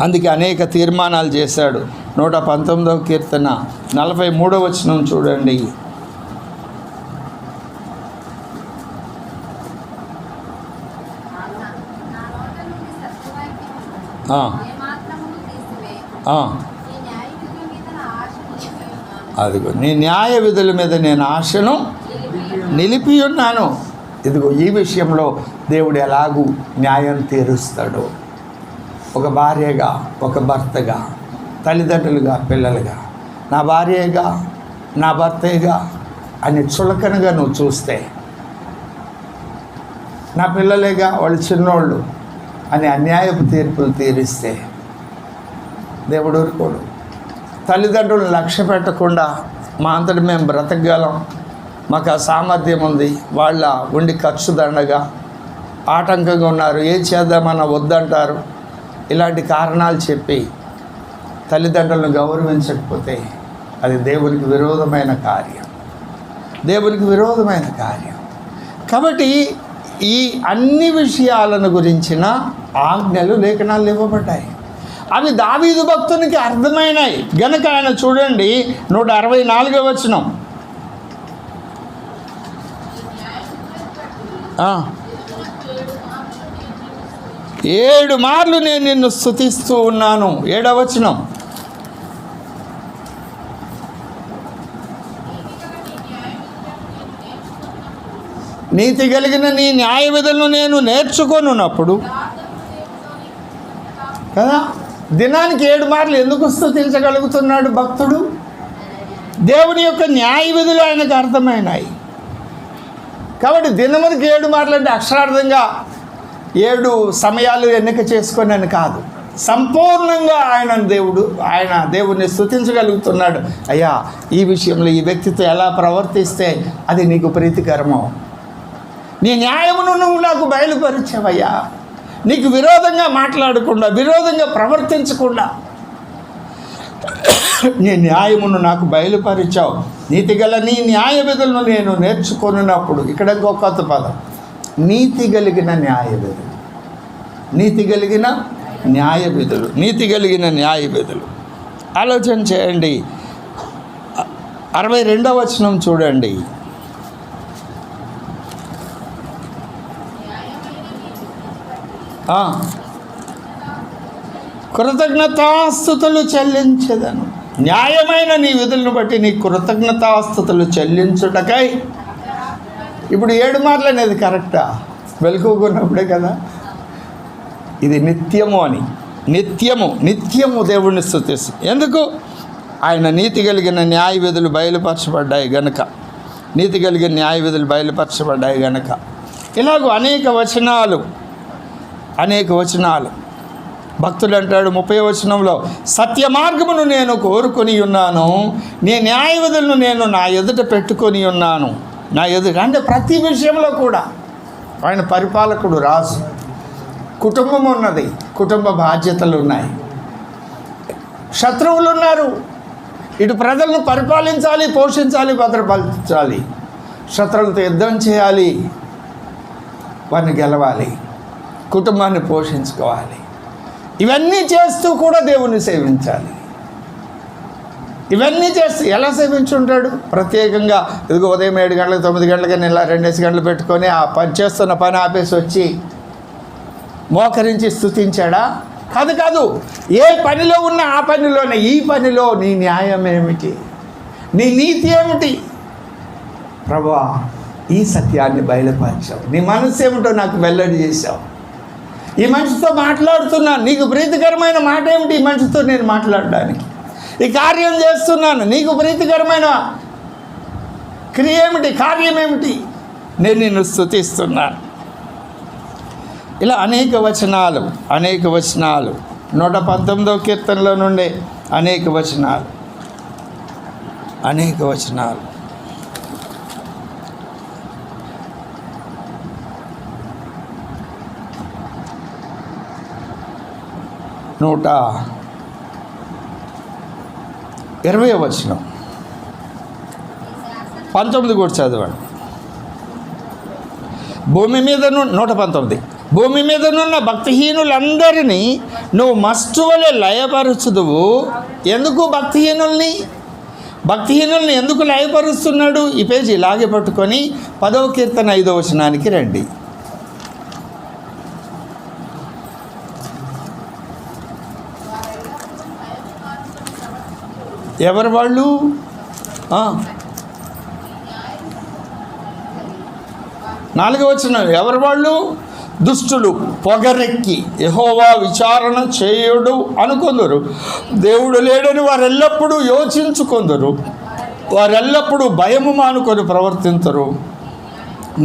అందుకే అనేక తీర్మానాలు చేశాడు. 119వ కీర్తన 43వ వచనం చూడండి. అదిగో నీ న్యాయ విధుల మీద నేను ఆశను నిలిపి ఉన్నాను. ఇదిగో ఈ విషయంలో దేవుడు ఎలాగూ న్యాయం తీరుస్తాడో, ఒక భార్యగా, ఒక భర్తగా, తల్లిదండ్రులుగా, పిల్లలుగా, నా భార్యగా, నా భర్తగా అని చులకనగా నువ్వు చూస్తే, నా పిల్లలేగా, వాళ్ళు చిన్నోళ్ళు అని అన్యాయపు తీర్పులు తీరిస్తే దేవుడు ఊరుకోడు. తల్లిదండ్రులను లక్ష్య పెట్టకుండా మా అంతటి మేము బ్రతకగలం, మాకు ఆ సామర్థ్యం ఉంది, వాళ్ళ ఉండి ఖర్చు దండగా ఆటంకంగా ఉన్నారు, ఏం చేద్దామన్నా వద్దంటారు, ఇలాంటి కారణాలు చెప్పి తల్లిదండ్రులను గౌరవించకపోతే అది దేవునికి విరోధమైన కార్యం, దేవునికి విరోధమైన కార్యం. కాబట్టి ఈ అన్ని విషయాలను గురించిన ఆజ్ఞలు లేఖనాలు ఇవ్వబడ్డాయి. అవి దావీదు భక్తునికి అర్థమైనాయి గనక ఆయన చూడండి 164వ వచనం. ఏడు మార్లు నేను నిన్ను స్తుతిస్తూ ఉన్నాను. 7వ వచనం. నీతి కలిగిన నీ న్యాయ విధులను నేను నేర్చుకొనున్నప్పుడు కదా. దినానికి 7 మార్లు ఎందుకు స్తుతించగలుగుతున్నాడు భక్తుడు? దేవుని యొక్క న్యాయ విధులు ఆయనకు అర్థమైనాయి కాబట్టి దినమునికి 7 మార్లు అంటే అక్షరార్థంగా 7 సమయాలు ఎన్నిక చేసుకొని అని కాదు, సంపూర్ణంగా ఆయన దేవుణ్ణి స్తుతించగలుగుతున్నాడు. అయ్యా, ఈ విషయంలో ఈ వ్యక్తితో ఎలా ప్రవర్తిస్తే అది నీకు ప్రీతికరమో, నీ న్యాయమును నువ్వు నాకు బయలుపరిచావయ్యా, నీకు విరోధంగా మాట్లాడకుండా, విరోధంగా ప్రవర్తించకుండా నీ న్యాయమును నాకు బయలుపరిచావు. నీతిగల నీ న్యాయ విధులను నేను నేర్చుకొనున్నప్పుడు, ఇక్కడ ఇంకొక కొత్త పదం, నీతి కలిగిన న్యాయ విధులు, నీతి కలిగిన న్యాయ విధులు, నీతి కలిగిన న్యాయ విధులు. ఆలోచన చేయండి. 62వ వచనం చూడండి. కృతజ్ఞతాస్తుతులు చెల్లించదను. న్యాయమైన నీ విధులను బట్టి నీ కృతజ్ఞతాస్తుతులు చెల్లించుటకై. ఇప్పుడు 7 మార్లు అనేది కరెక్టా? వెలుగుకున్నప్పుడే కదా. ఇది నిత్యము అని, నిత్యము దేవుణ్ణి స్తుతిస్తుంది. ఎందుకు? ఆయన నీతి కలిగిన న్యాయ విధులు బయలుపరచబడ్డాయి గనుక, నీతి కలిగిన న్యాయ విధులు బయలుపరచబడ్డాయి గనుక. ఇలాగూ అనేక వచనాలు భక్తుడు అంటాడు 30వ వచనంలో, సత్య మార్గమును నేను కోరుకొని ఉన్నాను, నీ న్యాయ విధులను నేను నా ఎదుట పెట్టుకొని ఉన్నాను. నా ఎదుట అంటే ప్రతి విషయంలో కూడా ఆయన పరిపాలకుడు, రాజు, కుటుంబం ఉన్నది, కుటుంబ బాధ్యతలు ఉన్నాయి, శత్రువులు ఉన్నారు, ఇటు ప్రజలను పరిపాలించాలి, పోషించాలి, భద్రపరచాలి, శత్రువులతో యుద్ధం చేయాలి, వారిని గెలవాలి, కుటుంబాన్ని పోషించుకోవాలి. ఇవన్నీ చేస్తూ కూడా దేవుణ్ణి సేవించాలి. ఇవన్నీ చేస్తూ ఎలా సేవించుంటాడు? ప్రత్యేకంగా ఇదిగో ఉదయం 7 గంటలకు 9 గంటలకి ఇలా 2 గంటలు పెట్టుకొని ఆ పని చేస్తున్న పని ఆపేసి వచ్చి మోకరించి స్తుతించాడా? కాదు. ఏ పనిలో ఉన్నా ఆ పనిలోనే, ఈ పనిలో నీ న్యాయం ఏమిటి, నీ నీతి ఏమిటి? ప్రభువా, ఈ సత్యాన్ని బయలుపరిచావు, నీ మనసు ఏమిటో నాకు వెల్లడి చేశావు, ఈ మనిషితో మాట్లాడుతున్నాను, నీకు ప్రీతికరమైన మాట ఏమిటి ఈ మనిషితో నేను మాట్లాడడానికి, ఈ కార్యం చేస్తున్నాను, నీకు ప్రీతికరమైన క్రియ ఏమిటి, కార్యం ఏమిటి, నేను నిన్ను స్తుతిస్తున్నాను. ఇలా అనేక వచనాలు 119వ కీర్తనలో నుండే అనేక వచనాలు. నూట 20వ వచనం 19 కూడా చదవండి. 119 భూమి మీదనున్న భక్తిహీనులందరినీ నువ్వు మస్తు వలె లయపరుచుదువు. ఎందుకు భక్తిహీనుల్ని ఎందుకు లయపరుస్తున్నాడు? ఈ పేజీ ఇలాగే పట్టుకొని 10వ కీర్తన 5వ వచనానికి రండి. ఎవరు వాళ్ళు? నాలుగవ వచనం, ఎవరు వాళ్ళు? దుష్టులు పొగరెక్కి యెహోవా విచారణ చేయుడు అనుకొందరు. దేవుడు లేడని వారెల్లప్పుడూ యోచించుకొందరు. వారెల్లప్పుడూ భయము మానుకొని ప్రవర్తించరు.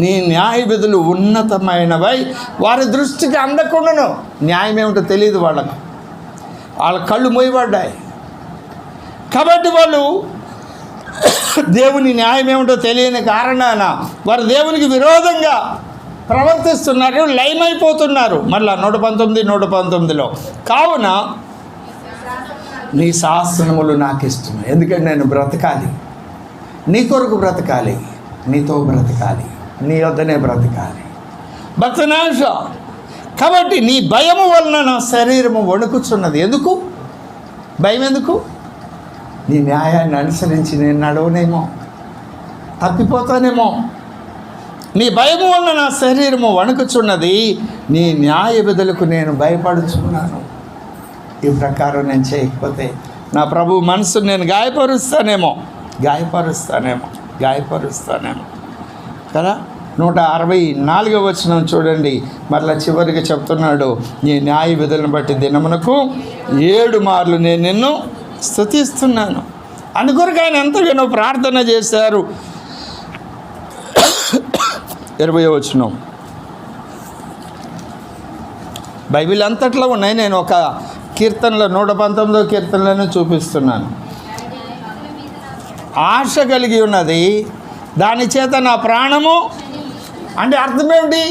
నీ న్యాయ విధులు ఉన్నతమైనవై వారి దృష్టికి అందకుండాను. న్యాయం ఏమిటో తెలియదు వాళ్ళకు, వాళ్ళ కళ్ళు మూయబడ్డాయి. కాబట్టి వాళ్ళు దేవుని న్యాయం ఏమిటో తెలియని కారణాన వారు దేవునికి విరోధంగా ప్రవర్తిస్తున్నారు, లయమైపోతున్నారు. మళ్ళా 119:119లో, కావున నీ శాసనములు నాకు ఇష్టం, ఎందుకంటే నేను బ్రతకాలి, నీ కొరకు బ్రతకాలి, నీతో బ్రతకాలి, నీ వద్దనే బ్రతకాలి, భక్తనాశ. కాబట్టి నీ భయము వలన నా శరీరము వణుకుచున్నది. ఎందుకు భయం? ఎందుకు? నీ న్యాయాన్ని అనుసరించి నేను నడవనేమో, తప్పిపోతానేమో. నీ భయము వలన నా శరీరము వణుకుచున్నది, నీ న్యాయ విధులకు నేను భయపడుచున్నాను. ఈ ప్రకారం నేను చేయకపోతే నా ప్రభు మనసును నేను గాయపరుస్తానేమో కదా. 164వ వచనం చూడండి, మరలా చివరికి చెప్తున్నాడు, నీ న్యాయ విధులను బట్టి దినమునకు 7 మార్లు నేను నిన్ను స్తుతిస్తున్నాను. అందుకొరకు ఆయన ఎంతగానో ప్రార్థన చేశారు. 20వ వచనం బైబిల్ అంతట్లో ఉన్నాయి. నేను ఒక కీర్తనలో 119వ కీర్తనలోనే చూపిస్తున్నాను. ఆశ కలిగి ఉన్నది, దాని చేత నా ప్రాణము అంటే అర్థమేమిటి?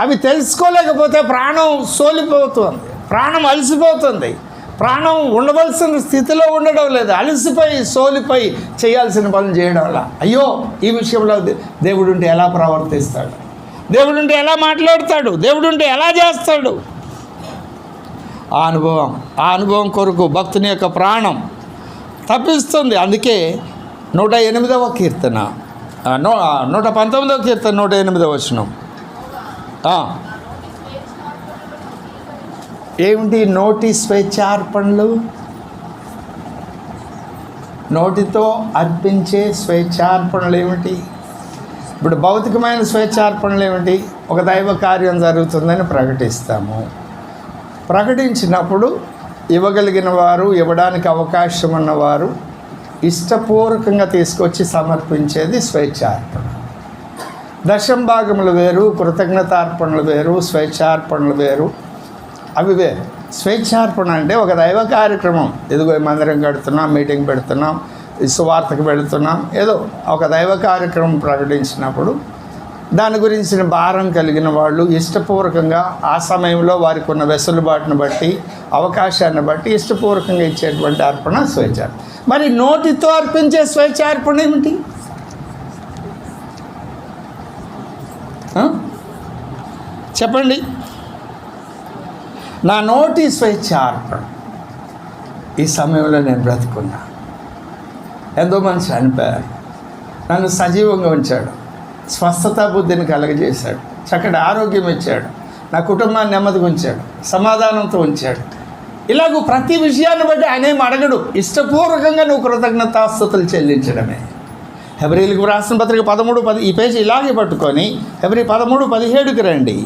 అవి తెలుసుకోలేకపోతే ప్రాణం సోలిపోతుంది, ప్రాణం అలసిపోతుంది, ప్రాణం ఉండవలసిన స్థితిలో ఉండడం లేదు, అలసిపోయి సోలిపోయి చేయాల్సిన పనులు చేయడం వల్ల. అయ్యో, ఈ విషయంలో దేవుడుంటే ఎలా ప్రవర్తిస్తాడు, దేవుడుంటే ఎలా మాట్లాడతాడు, దేవుడుంటే ఎలా చేస్తాడు? ఆ అనుభవం కొరకు భక్తుని యొక్క ప్రాణం తప్పిస్తుంది. అందుకే 108వ కీర్తన 119వ కీర్తన 108వ వచనం ఏమిటి? నోటి స్వేచ్ఛార్పణలు, నోటితో అర్పించే స్వేచ్ఛార్పణలు ఏమిటి? ఇప్పుడు భౌతికమైన స్వేచ్ఛార్పణలు ఏమిటి? ఒక దైవ కార్యం జరుగుతుందని ప్రకటిస్తాము. ప్రకటించినప్పుడు ఇవ్వగలిగిన వారు, ఇవ్వడానికి అవకాశం ఉన్నవారు ఇష్టపూర్వకంగా తీసుకొచ్చి సమర్పించేది స్వేచ్ఛార్పణ. దశంభాగములు వేరు, కృతజ్ఞతార్పణలు వేరు, స్వేచ్ఛార్పణలు వేరు, అవి వేరు. స్వేచ్ఛార్పణ అంటే ఒక దైవ కార్యక్రమం, ఎదుగో మందిరం కడుతున్నాం, మీటింగ్ పెడుతున్నాం, సువార్తకు వెళుతున్నాం, ఏదో ఒక దైవ కార్యక్రమం ప్రకటించినప్పుడు దాని గురించిన భారం కలిగిన వాళ్ళు ఇష్టపూర్వకంగా ఆ సమయంలో వారికి ఉన్న వెసులుబాటును బట్టి, అవకాశాన్ని బట్టి ఇష్టపూర్వకంగా ఇచ్చేటువంటి అర్పణ స్వేచ్ఛార్పణ. మరి నోటితో అర్పించే స్వేచ్ఛార్పణ ఏమిటి? చెప్పండి. నా నోటి స్వేచ్ఛార్పణ. ఈ సమయంలో నేను బ్రతుకున్నా, ఎంతో మంది చనిపోయారు, నన్ను సజీవంగా ఉంచాడు, స్వస్థత బుద్ధిని కలగజేశాడు, చక్కటి ఆరోగ్యం ఇచ్చాడు, నా కుటుంబాన్ని నెమ్మదిగా ఉంచాడు, సమాధానంతో ఉంచాడు. ఇలాగూ ప్రతి విషయాన్ని బట్టి ఆయనేం అడగడు, ఇష్టపూర్వకంగా నువ్వు కృతజ్ఞతాస్తుతులు చెల్లించడమే. హెబ్రీలకు రాసిన పత్రిక 13:10 ఈ పేజీ ఇలాగే పట్టుకొని హెబ్రీ 13:17కి రండి.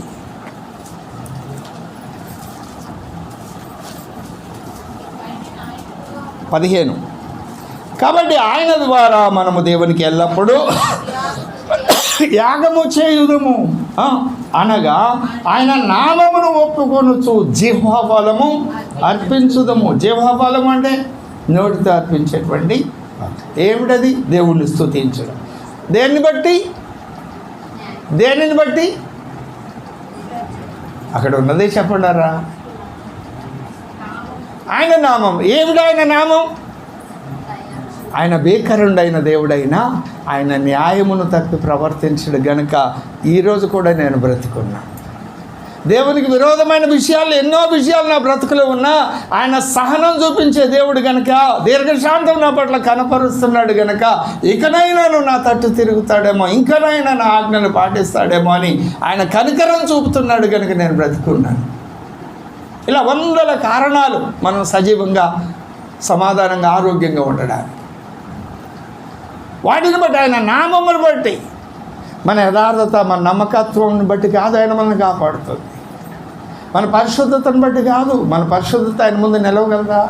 కాబట్టి ఆయన ద్వారా మనము దేవునికి ఎల్లప్పుడూ యాగము చేయుదము, అనగా ఆయన నామమును ఒప్పుకొనుచు జిహ్వాఫలము అర్పించుదము. జిహ్వాఫలం అంటే నోటితో అర్పించేటువంటి ఏమిటది? దేవుణ్ణి స్తుతించడం. దేనిని బట్టి? అక్కడ ఉన్నదే చెప్పండారా? ఆయన నామం. ఏమిటి ఆయన నామం? ఆయన భీకరుడైన దేవుడైనా ఆయన న్యాయమును తప్పి ప్రవర్తించడు గనుక ఈరోజు కూడా నేను బ్రతుకున్నా. దేవునికి విరోధమైన విషయాలు, ఎన్నో విషయాలు నా బ్రతుకులో ఉన్నా ఆయన సహనం చూపించే దేవుడు గనుక, దీర్ఘశాంతం నా పట్ల కనపరుస్తున్నాడు గనుక ఇకనైనా నా తట్టు తిరుగుతాడేమో, ఇంకనైనా నా ఆజ్ఞలు పాటిస్తాడేమో అని ఆయన కనికరం చూపుతున్నాడు గనుక నేను బ్రతుకున్నాను. ఇలా వందల కారణాలు మనం సజీవంగా, సమాధానంగా, ఆరోగ్యంగా ఉండడానికి. వాటిని బట్టి, ఆయన నామమును బట్టి, మన యథార్థత, మన నమ్మకత్వం బట్టి కాదు ఆయన మనల్ని కాపాడుతుంది. మన పరిశుద్ధతను బట్టి కాదు. మన పరిశుద్ధత ఆయన ముందు నిలవగలదా?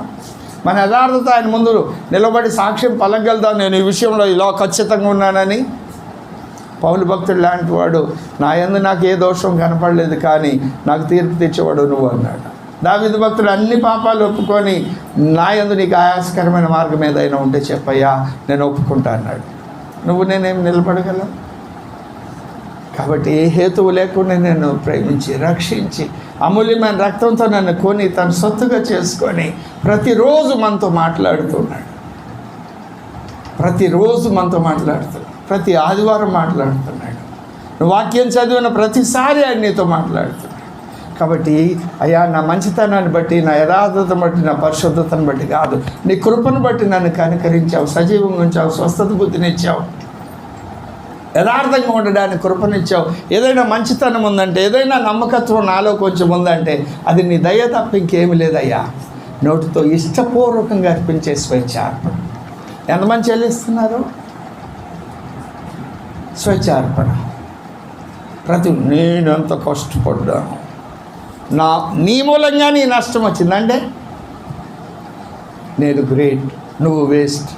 మన యథార్థత ఆయన ముందు నిలబడి సాక్ష్యం పలకగలదా? నేను ఈ విషయంలో ఇలా ఖచ్చితంగా ఉన్నానని. పౌలు భక్తుడు లాంటి వాడు, నా యందు నాకు ఏ దోషం కనపడలేదు, కానీ నాకు తీర్పు తెచ్చేవాడు నువ్వు అన్నాడు. దావీదు భక్తుడు అన్ని పాపాలు ఒప్పుకొని, నా యందు నీకు ఆయాసకరమైన మార్గం ఏదైనా ఉంటే చెప్పయ్యా, నేను ఒప్పుకుంటా అన్నాడు. నేనేం నిలబడగలను? కాబట్టి ఏ హేతువు లేకుండా నేను ప్రేమించి, రక్షించి, అమూల్యమైన రక్తంతో నన్ను కొని తను సొత్తుగా చేసుకొని ప్రతిరోజు మనతో మాట్లాడుతున్నాడు. ప్రతిరోజు మనతో మాట్లాడుతున్నాడు. ప్రతి ఆదివారం మాట్లాడుతున్నాడు. నువ్వు వాక్యం చదివిన ప్రతిసారి ఆయన నీతో మాట్లాడుతున్నాడు. కాబట్టి అయ్యా, నా మంచితనాన్ని బట్టి, నా యథార్థతను బట్టి, నా పరిశుద్ధతను బట్టి కాదు, నీ కృపను బట్టి నన్ను కనికరించావు, సజీవంగా ఉంచావు, స్వస్థత బుద్ధినిచ్చావు, యథార్థంగా ఉండడానికి కృపనిచ్చావు. ఏదైనా మంచితనం ఉందంటే, ఏదైనా నమ్మకత్వం నాలో కొంచెం ఉందంటే అది నీ దయ తప్ప ఇంకేమీ లేదయ్యా. నోటితో ఇష్టపూర్వకంగా అర్పించే స్వేచ్ఛార్పణ. ఎంతమంది చెల్లిస్తున్నారు స్వేచ్ఛార్పణ? నేను ఎంత కష్టపడ్డాను, నీ మూలంగా నీ నష్టం వచ్చిందంటే నేను గ్రేట్, నువ్వు వేస్ట్.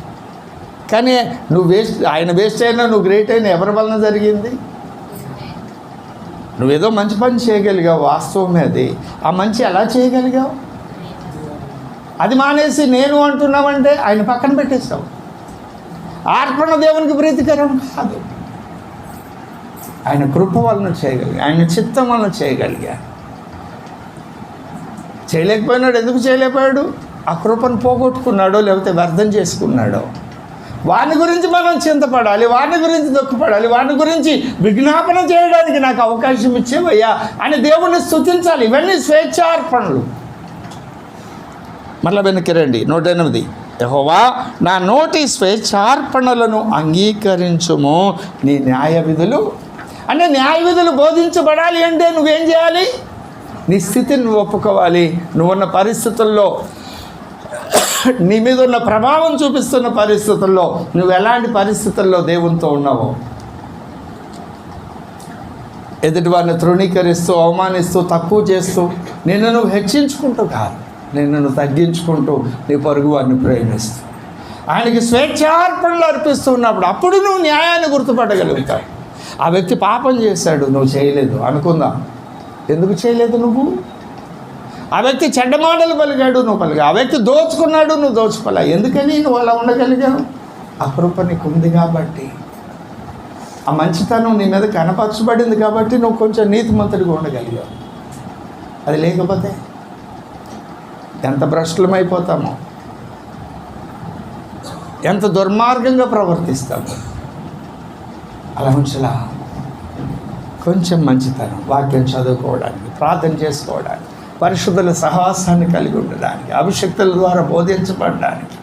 కానీ నువ్వు వేస్ట్, ఆయన వేస్ట్ అయినా నువ్వు గ్రేట్ అయినా ఎవరి వలన జరిగింది? నువ్వేదో మంచి పని చేయగలిగావు, వాస్తవమే అది. ఆ మంచి ఎలా చేయగలిగావు? అది మానేసి నేను అంటున్నావంటే ఆయన పక్కన పెట్టేస్తావు. అర్పణ దేవునికి ప్రీతికరం కాదు. ఆయన కృప వలన చేయగలిగా, ఆయన చిత్తం వలన చేయగలిగా. చేయలేకపోయినాడు. ఎందుకు చేయలేకపోయాడు? ఆ కృపను పోగొట్టుకున్నాడో లేకపోతే వ్యర్థం చేసుకున్నాడో. వాని గురించి మనం చింతపడాలి, వాని గురించి దుఃఖపడాలి, వాని గురించి విజ్ఞాపన చేయడానికి నాకు అవకాశం ఇచ్చేవయ్యా అని దేవుణ్ణి స్తుతించాలి. ఇవన్నీ స్వేచ్ఛార్పణలు. మళ్ళీ వెనక్కి రండి. 108. యెహోవా, నా నోటి స్వేచ్ఛార్పణలను అంగీకరించుము, నీ న్యాయ విధులు. అంటే న్యాయ విధులు బోధించబడాలి అంటే నువ్వేం చేయాలి? నీ స్థితిని నువ్వు ఒప్పుకోవాలి. నువ్వున్న పరిస్థితుల్లో, నీ మీద ఉన్న ప్రభావం చూపిస్తున్న పరిస్థితుల్లో, నువ్వు ఎలాంటి పరిస్థితుల్లో దేవునితో ఉన్నావో, ఎదుటివారిని తృణీకరిస్తూ, అవమానిస్తూ, తక్కువ చేస్తూ, నిన్ను నువ్వు హెచ్చించుకుంటూ కాదు, నిన్ను నువ్వు తగ్గించుకుంటూ నీ పొరుగు వారిని ప్రేమిస్తూ ఆయనకి స్వేచ్ఛార్పణలు అర్పిస్తూ ఉన్నప్పుడు అప్పుడు నువ్వు న్యాయాన్ని గుర్తుపట్టగలుగుతావు. ఆ వ్యక్తి పాపం చేశాడు, నువ్వు చేయలేదు అనుకుందాం. ఎందుకు చేయలేదు నువ్వు? ఆ వ్యక్తి చెడ్డ మాటలు పలికాడు, నువ్వు పలిగా. ఆ వ్యక్తి దోచుకున్నాడు, నువ్వు దోచుకోలే. ఎందుకని నువ్వు అలా ఉండగలిగావు? ఆ కృప నీకు ఉంది కాబట్టి, ఆ మంచితనం నీ మీద కనపరచబడింది కాబట్టి నువ్వు కొంచెం నీతిమంతుడిగా ఉండగలిగావు. అది లేకపోతే ఎంత భ్రష్టులమైపోతామో, ఎంత దుర్మార్గంగా ప్రవర్తిస్తామో. అలా ఉంచలా. కొంచెం మంచితనం, వాక్యం చదువుకోవడానికి, ప్రార్థన చేసుకోవడానికి, పరిశుద్ధుల సహవాసాన్ని కలిగి ఉండడానికి, అభిషక్తుల ద్వారా బోధించబడడానికి,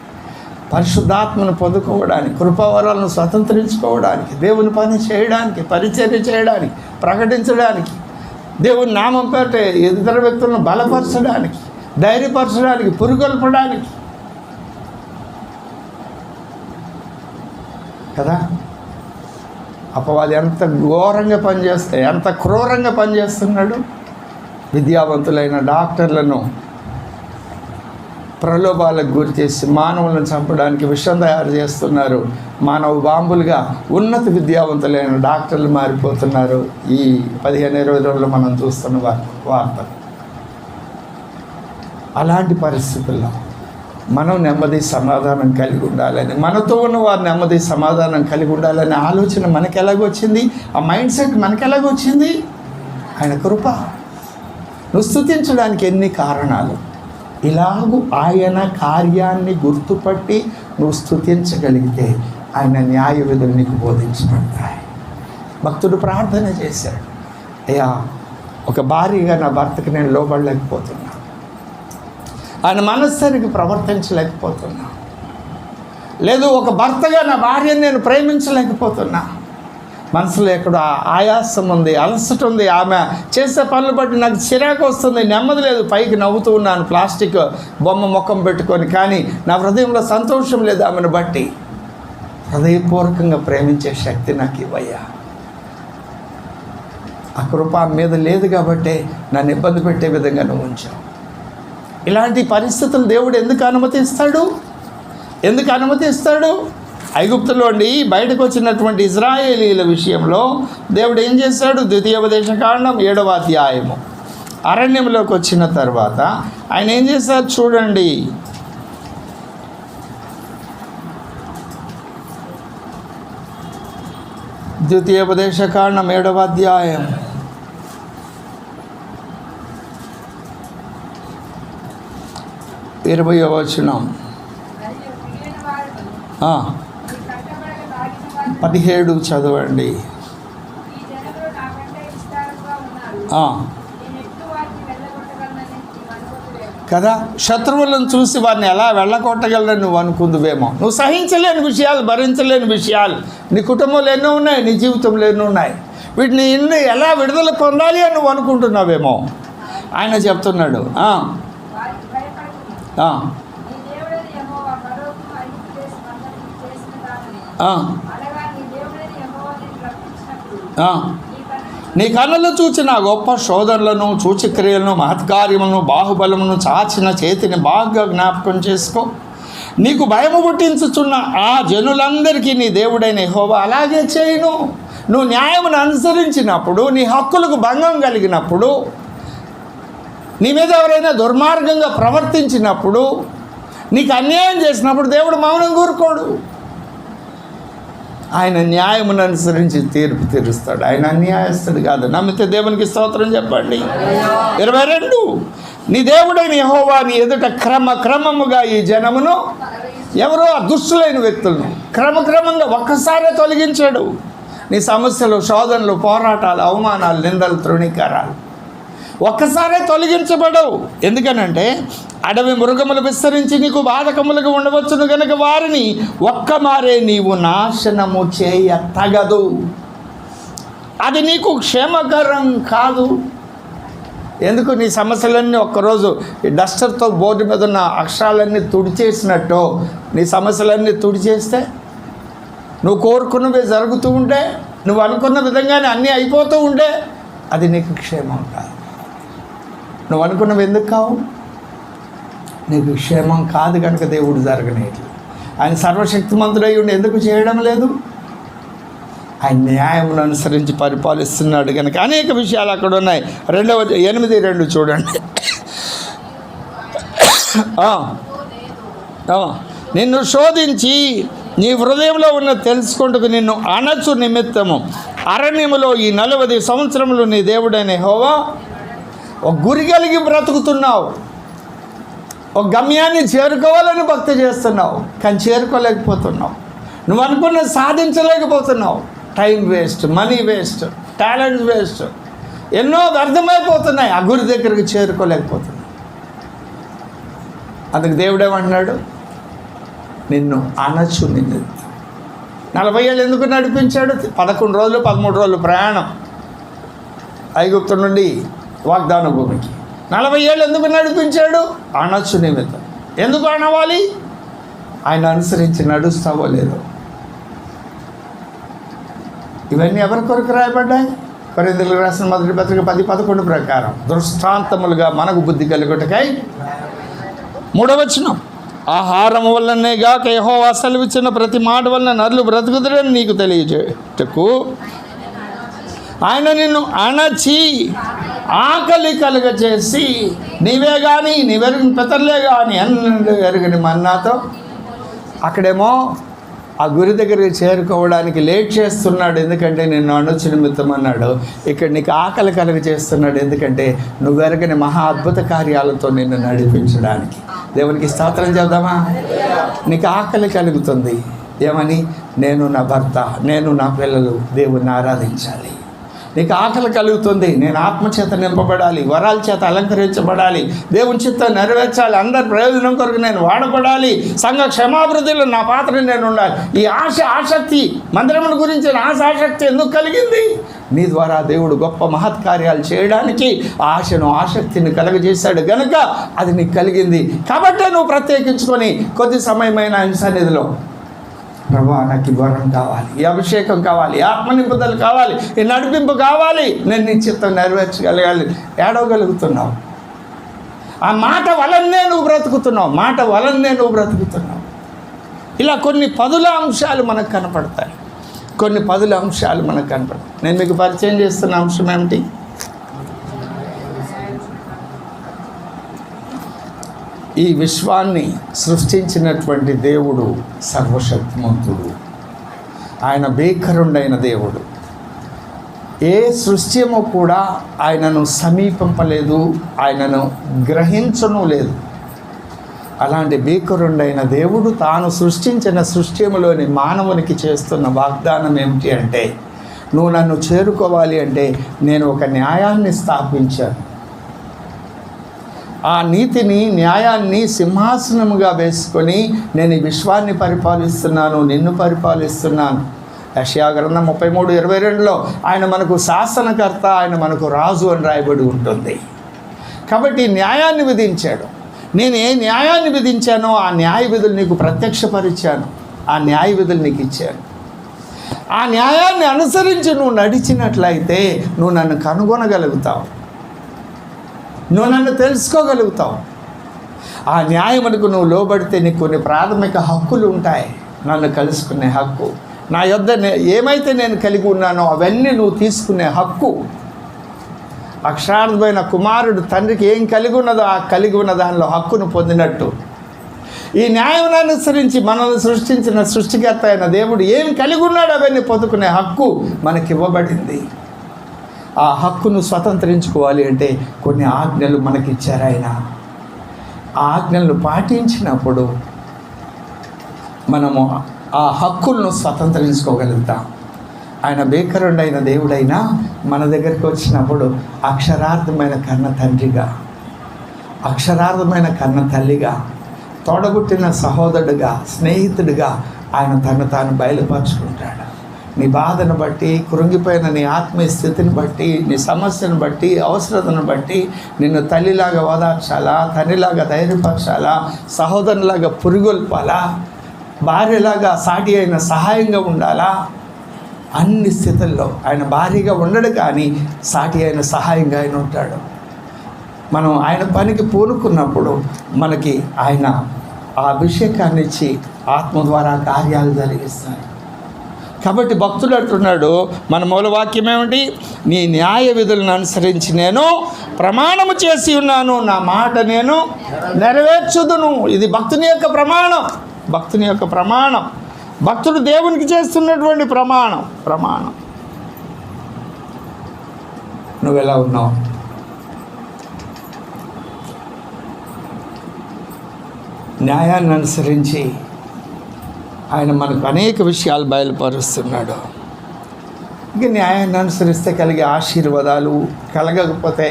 పరిశుద్ధాత్మను పొందుకోవడానికి, కృపావరాలను స్వతంత్రించుకోవడానికి, దేవుని పని చేయడానికి, పరిచర్య చేయడానికి, ప్రకటించడానికి, దేవుని నామం పేరిట ఇతర వ్యక్తులను బలపరచడానికి, ధైర్యపరచడానికి, పురుగొల్పడానికి కదా. అపవాది ఎంత ఘోరంగా పనిచేస్తే, ఎంత క్రూరంగా పనిచేస్తున్నాడు. విద్యావంతులైన డాక్టర్లను ప్రలోభాలకు గురి చేసి మానవులను చంపడానికి విషం తయారు చేస్తున్నారు. మానవ బాంబులుగా ఉన్నత విద్యావంతులైన డాక్టర్లు మారిపోతున్నారు. ఈ 15-20 రోజుల్లో మనం చూస్తున్న వార్త. అలాంటి పరిస్థితుల్లో మనం నెమ్మది సమాధానం కలిగి ఉండాలని, మనతో ఉన్న వారు నెమ్మది సమాధానం కలిగి ఉండాలనే ఆలోచన మనకు ఎలాగొచ్చింది? ఆ మైండ్ సెట్ మనకు ఎలాగొచ్చింది? ఆయన కృప. నువ్వు స్తుతించడానికి ఎన్ని కారణాలు. ఇలాగూ ఆయన కార్యాన్ని గుర్తుపట్టి నువ్వు స్తుతించగలిగితే ఆయన న్యాయ విధులు నీకు బోధించబడతాయి. భక్తుడు ప్రార్థన చేశాడు, అయ్యా, ఒక భార్యగా నా భర్తకి నేను లోబడలేకపోతున్నా, ఆయన మనస్సానికి ప్రవర్తించలేకపోతున్నా, లేదు ఒక భర్తగా నా భార్యను నేను ప్రేమించలేకపోతున్నా, మనసులో ఎక్కడో ఆయాసం ఉంది, అలసట ఉంది, ఆమె చేసే పనులు బట్టి నాకు చిరాకు వస్తుంది, నెమ్మది లేదు, పైకి నవ్వుతూ ఉన్నాను ప్లాస్టిక్ బొమ్మ ముఖం పెట్టుకొని, కానీ నా హృదయంలో సంతోషం లేదు ఆమెను బట్టి. హృదయపూర్వకంగా ప్రేమించే శక్తి నాకు ఇవ్వయ్యా. ఆ కృప మీద లేదు కాబట్టే నన్ను ఇబ్బంది పెట్టే విధంగా నువ్వు ఉంచావు. ఇలాంటి పరిస్థితులు దేవుడు ఎందుకు అనుమతిస్తాడు? ఐగుప్తులోండి బయటకు వచ్చినటువంటి ఇజ్రాయేలీల విషయంలో దేవుడు ఏం చేశాడు? ద్వితీయోపదేశకాండం 7వ అధ్యాయము. అరణ్యంలోకి వచ్చిన తర్వాత ఆయన ఏం చేశారు చూడండి. ద్వితీయోపదేశకాండం 7వ అధ్యాయం 20వ వచనం 17 చదవండి. కదా, శత్రువులను చూసి వారిని ఎలా వెళ్ళగొట్టగలరని నువ్వు అనుకుందువేమో. నువ్వు సహించలేని విషయాలు, భరించలేని విషయాలు నీ కుటుంబంలో ఎన్నో ఉన్నాయి, నీ జీవితంలో ఎన్నో ఉన్నాయి. వీటిని ఎలా విడుదల పొందాలి అని నువ్వు అనుకుంటున్నావేమో. ఆయన చెప్తున్నాడు, నీ కళ్ళలో చూచిన గొప్ప శోధనలను, సూచక్రియలను, మహత్కార్యములను, బాహుబలమును, చాచిన చేతిని బాగా జ్ఞాపకం చేసుకో. నీకు భయము పుట్టించుచున్న ఆ జనులందరికీ నీ దేవుడైన యెహోవా అలాగే చేయును. నువ్వు న్యాయమును అనుసరించినప్పుడు, నీ హక్కులకు భంగం కలిగినప్పుడు, నీ మీద ఎవరైనా దుర్మార్గంగా ప్రవర్తించినప్పుడు, నీకు అన్యాయం చేసినప్పుడు దేవుడు మౌనం కూరుకోడు. ఆయన న్యాయమును అనుసరించి తీర్పు తీరుస్తాడు. ఆయన అన్యాయస్తుడు కాదు. నమ్మితే దేవునికి స్తోత్రం చెప్పండి. 22 నీ దేవుడైన యెహోవా నీ ఎదుట క్రమముగా ఈ జనమును, ఎవరో దుష్టులైన వ్యక్తులను క్రమంగా ఒక్కసారే తొలగించాడు. నీ సమస్యలు, శోధనలు, పోరాటాలు, అవమానాలు, నిందలు, తృణీకారాలు ఒక్కసారే తొలగించబడవు. ఎందుకనంటే అడవి మృగములు విస్తరించి నీకు బాధకములుగా ఉండవచ్చును కనుక వారిని ఒక్కమారే నీవు నాశనము చేయ తగదు. అది నీకు క్షేమకరం కాదు. ఎందుకు? నీ సమస్యలన్నీ ఒక్కరోజు ఈ డస్టర్తో బోర్డు మీద ఉన్న అక్షరాలన్నీ తుడిచేసినట్టు నీ సమస్యలన్నీ తుడిచేస్తే, నువ్వు కోరుకున్నవే జరుగుతూ ఉంటే, నువ్వు అనుకున్న విధంగానే అన్నీ అయిపోతూ ఉంటే, అది నీకు క్షేమం కాదు. నువ్వు అనుకున్నవి ఎందుకు కావు? నీకు క్షేమం కాదు కనుక దేవుడు జరగనేది. ఆయన సర్వశక్తిమంతుడై ఉండి ఎందుకు చేయడం లేదు? ఆయన న్యాయమును అనుసరించి పరిపాలిస్తున్నాడు కనుక అనేక విషయాలు అక్కడ ఉన్నాయి. 8:2 చూడండి. నిన్ను శోధించి నీ హృదయంలో ఉన్న తెలుసుకుంటూ నిన్ను అణచు నిమిత్తము అరణ్యములో ఈ 40 సంవత్సరములు నీ దేవుడైన యెహోవా ఒక గురి కలిగి బ్రతుకుతున్నావు. ఒక గమ్యాన్ని చేరుకోవాలని భక్తి చేస్తున్నావు, కానీ చేరుకోలేకపోతున్నావు. నువ్వు అనుకున్నది సాధించలేకపోతున్నావు. Time waste, money waste, talent waste, ఎన్నో వ్యర్థమైపోతున్నాయి. ఆ గురి దగ్గరికి చేరుకోలేకపోతున్నావు. అందుకు దేవుడేమంటున్నాడు? నిన్ను అణచు. నిన్ను 40 ఏళ్ళు ఎందుకు నడిపించాడు? 11 రోజులు 13 రోజులు ప్రయాణం ఐగుప్తు నుండి వాగ్దాన భూమికి. 40 ఏళ్ళు ఎందుకు నడిపించాడు? అణచు నిమిత్తం. ఎందుకు అనవాలి? ఆయన అనుసరించి నడుస్తావో లేదో. ఇవన్నీ ఎవరి కొరకు రాయబడ్డాయి? కొరింథీయులకు రాసిన మొదటి పత్రిక 10:11 ప్రకారం దృష్టాంతములుగా మనకు బుద్ధి కలుగుటకై. 3వ వచనం, ఆహారం వల్లనే గాక యెహోవా సెలవిచ్చిన ప్రతి మాట వలన నరులు బ్రతుకుతారని నీకు తెలియజేయుటకు ఆయన నిన్ను అణచి ఆకలి కలుగచేసి నీవే కానీ నీవెరిగిన పితరులే కానీ అన్ని ఎరగని మన్నాతో. అక్కడేమో ఆ గురి దగ్గరికి చేరుకోవడానికి లేట్ చేస్తున్నాడు, ఎందుకంటే నిన్ను అణచు నిమిత్తం అన్నాడు. ఇక్కడ నీకు ఆకలి కలుగ చేస్తున్నాడు, ఎందుకంటే నువ్వు ఎరగని మహా అద్భుత కార్యాలతో నిన్ను నడిపించడానికి. దేవునికి స్తోత్రం చేద్దామా? నీకు ఆకలి కలుగుతుంది. ఏమని? నేను, నా భర్త, నేను, నా పిల్లలు దేవుణ్ణి ఆరాధించాలి. నీకు ఆకలి కలుగుతుంది. నేను ఆత్మచేత నింపబడాలి, వరాల చేత అలంకరించబడాలి, దేవుని చిత్తం నెరవేర్చాలి, అందరి ప్రయోజనం కొరకు నేను వాడబడాలి, సంఘ క్షమాభివృద్ధిలో నా పాత్ర నేను ఉండాలి. ఈ ఆసక్తి, మందిరముల గురించి ఆసక్తి ఎందుకు కలిగింది? నీ ద్వారా దేవుడు గొప్ప మహత్కార్యాలు చేయడానికి ఆసక్తిని కలగజేశాడు గనుక అది నీకు కలిగింది. కాబట్టే నువ్వు ప్రత్యేకించుకొని కొద్ది సమయమైన ఆయన సన్నిధిలో ప్రభువా నాకు ఈ వరం కావాలి, ఈ అభిషేకం కావాలి, ఈ ఆత్మ నింపుదల కావాలి, ఈ నడిపింపు కావాలి, నేను నీ చిత్తం నెరవేర్చగలగాలి. ఏడవగలుగుతున్నావు. ఆ మాట వలనే నువ్వు బ్రతుకుతున్నావు. ఇలా కొన్ని పదుల అంశాలు మనకు కనపడతాయి. నేను మీకు పరిచయం చేస్తున్న అంశం ఏమిటి? ఈ విశ్వాన్ని సృష్టించినటువంటి దేవుడు సర్వశక్తిమంతుడు. ఆయన భీకరుడైన దేవుడు. ఏ సృష్టిము కూడా ఆయనను సమీపింపలేదు, ఆయనను గ్రహించను లేదు. అలాంటి భీకరుడైన దేవుడు తాను సృష్టించిన సృష్టిములోని మానవునికి చేస్తున్న వాగ్దానం ఏమిటి అంటే, నువ్వు నన్ను చేరుకోవాలి అంటే నేను ఒక న్యాయాన్ని స్థాపించాను. ఆ నీతిని, న్యాయాన్ని సింహాసనముగా వేసుకొని నేను ఈ విశ్వాన్ని పరిపాలిస్తున్నాను, నిన్ను పరిపాలిస్తున్నాను. యెషయా గ్రంథం 33:22లో ఆయన మనకు శాసనకర్త, ఆయన మనకు రాజు అని రాయబడి ఉంటుంది. కాబట్టి న్యాయాన్ని విధించాడు. నేను ఏ న్యాయాన్ని విధించానో ఆ న్యాయ విధులు నీకు ప్రత్యక్షపరిచాను, ఆ న్యాయ విధులు నీకు ఇచ్చాను. ఆ న్యాయాన్ని అనుసరించి నువ్వు నడిచినట్లయితే నువ్వు నన్ను కనుగొనగలుగుతావు, నువ్వు నన్ను తెలుసుకోగలుగుతావు. ఆ న్యాయమునకు నువ్వు లోబడితే నీకు కొన్ని ప్రాథమిక హక్కులు ఉంటాయి. నన్ను కలుసుకునే హక్కు, నా యొద్ద ఏమైతే నేను కలిగి ఉన్నానో అవన్నీ నువ్వు తీసుకునే హక్కు. అక్షరార్థమైన కుమారుడు తండ్రికి ఏం కలిగి ఉన్నదో ఆ కలిగి ఉన్న దానిలో హక్కును పొందినట్టు, ఈ న్యాయం అనుసరించి మనల్ని సృష్టించిన సృష్టికర్త అయిన దేవుడు ఏం కలిగి ఉన్నాడో అవన్నీ పొందుకునే హక్కు మనకివ్వబడింది. ఆ హక్కును స్వతంత్రించుకోవాలి అంటే కొన్ని ఆజ్ఞలు మనకిచ్చారు ఆయన. ఆ ఆజ్ఞలను పాటించినప్పుడు మనము ఆ హక్కులను స్వతంత్రించుకోగలుగుతాం. ఆయన భీకరుడైన దేవుడైనా మన దగ్గరికి వచ్చినప్పుడు అక్షరార్థమైన కన్న తండ్రిగా, అక్షరార్థమైన కన్న తల్లిగా, తోడబుట్టిన సహోదరుడుగా, స్నేహితుడిగా ఆయన తను తాను బయలుపరుచుకుంటాడు. నీ బాధను బట్టి, కృంగిపోయిన నీ ఆత్మీయ స్థితిని బట్టి, నీ సమస్యను బట్టి, అవసరతను బట్టి నిన్ను తల్లిలాగా ఓదార్చాలా, తండ్రిలాగా ధైర్యపరచాలా, సహోదరునిలాగా పురిగొల్పాలా, భార్యలాగా సాటి అయిన సహాయంగా ఉండాలా. అన్ని స్థితుల్లో ఆయన భార్యగా ఉండడు, కానీ సాటి అయిన సహాయంగా ఆయన ఉంటాడు. మనం ఆయన పనికి పూనుకున్నప్పుడు మనకి ఆయన ఆ అభిషేకాన్ని ఇచ్చి ఆత్మ ద్వారా కార్యాలు జరిగిస్తారు. కాబట్టి భక్తుడు అంటున్నాడు, మన మూలవాక్యం ఏమిటి? నీ న్యాయ విధులను అనుసరించి నేను ప్రమాణము చేసి ఉన్నాను, నా మాట నేను నెరవేర్చుదును. ఇది భక్తుని యొక్క ప్రమాణం, భక్తుడు దేవునికి చేస్తున్నటువంటి ప్రమాణం. నువ్వెలా ఉన్నావు? న్యాయాన్ని అనుసరించి ఆయన మనకు అనేక విషయాలు బయలుపరుస్తున్నాడు. ఇంకా న్యాయాన్ని అనుసరిస్తే కలిగే ఆశీర్వాదాలు, కలగకపోతే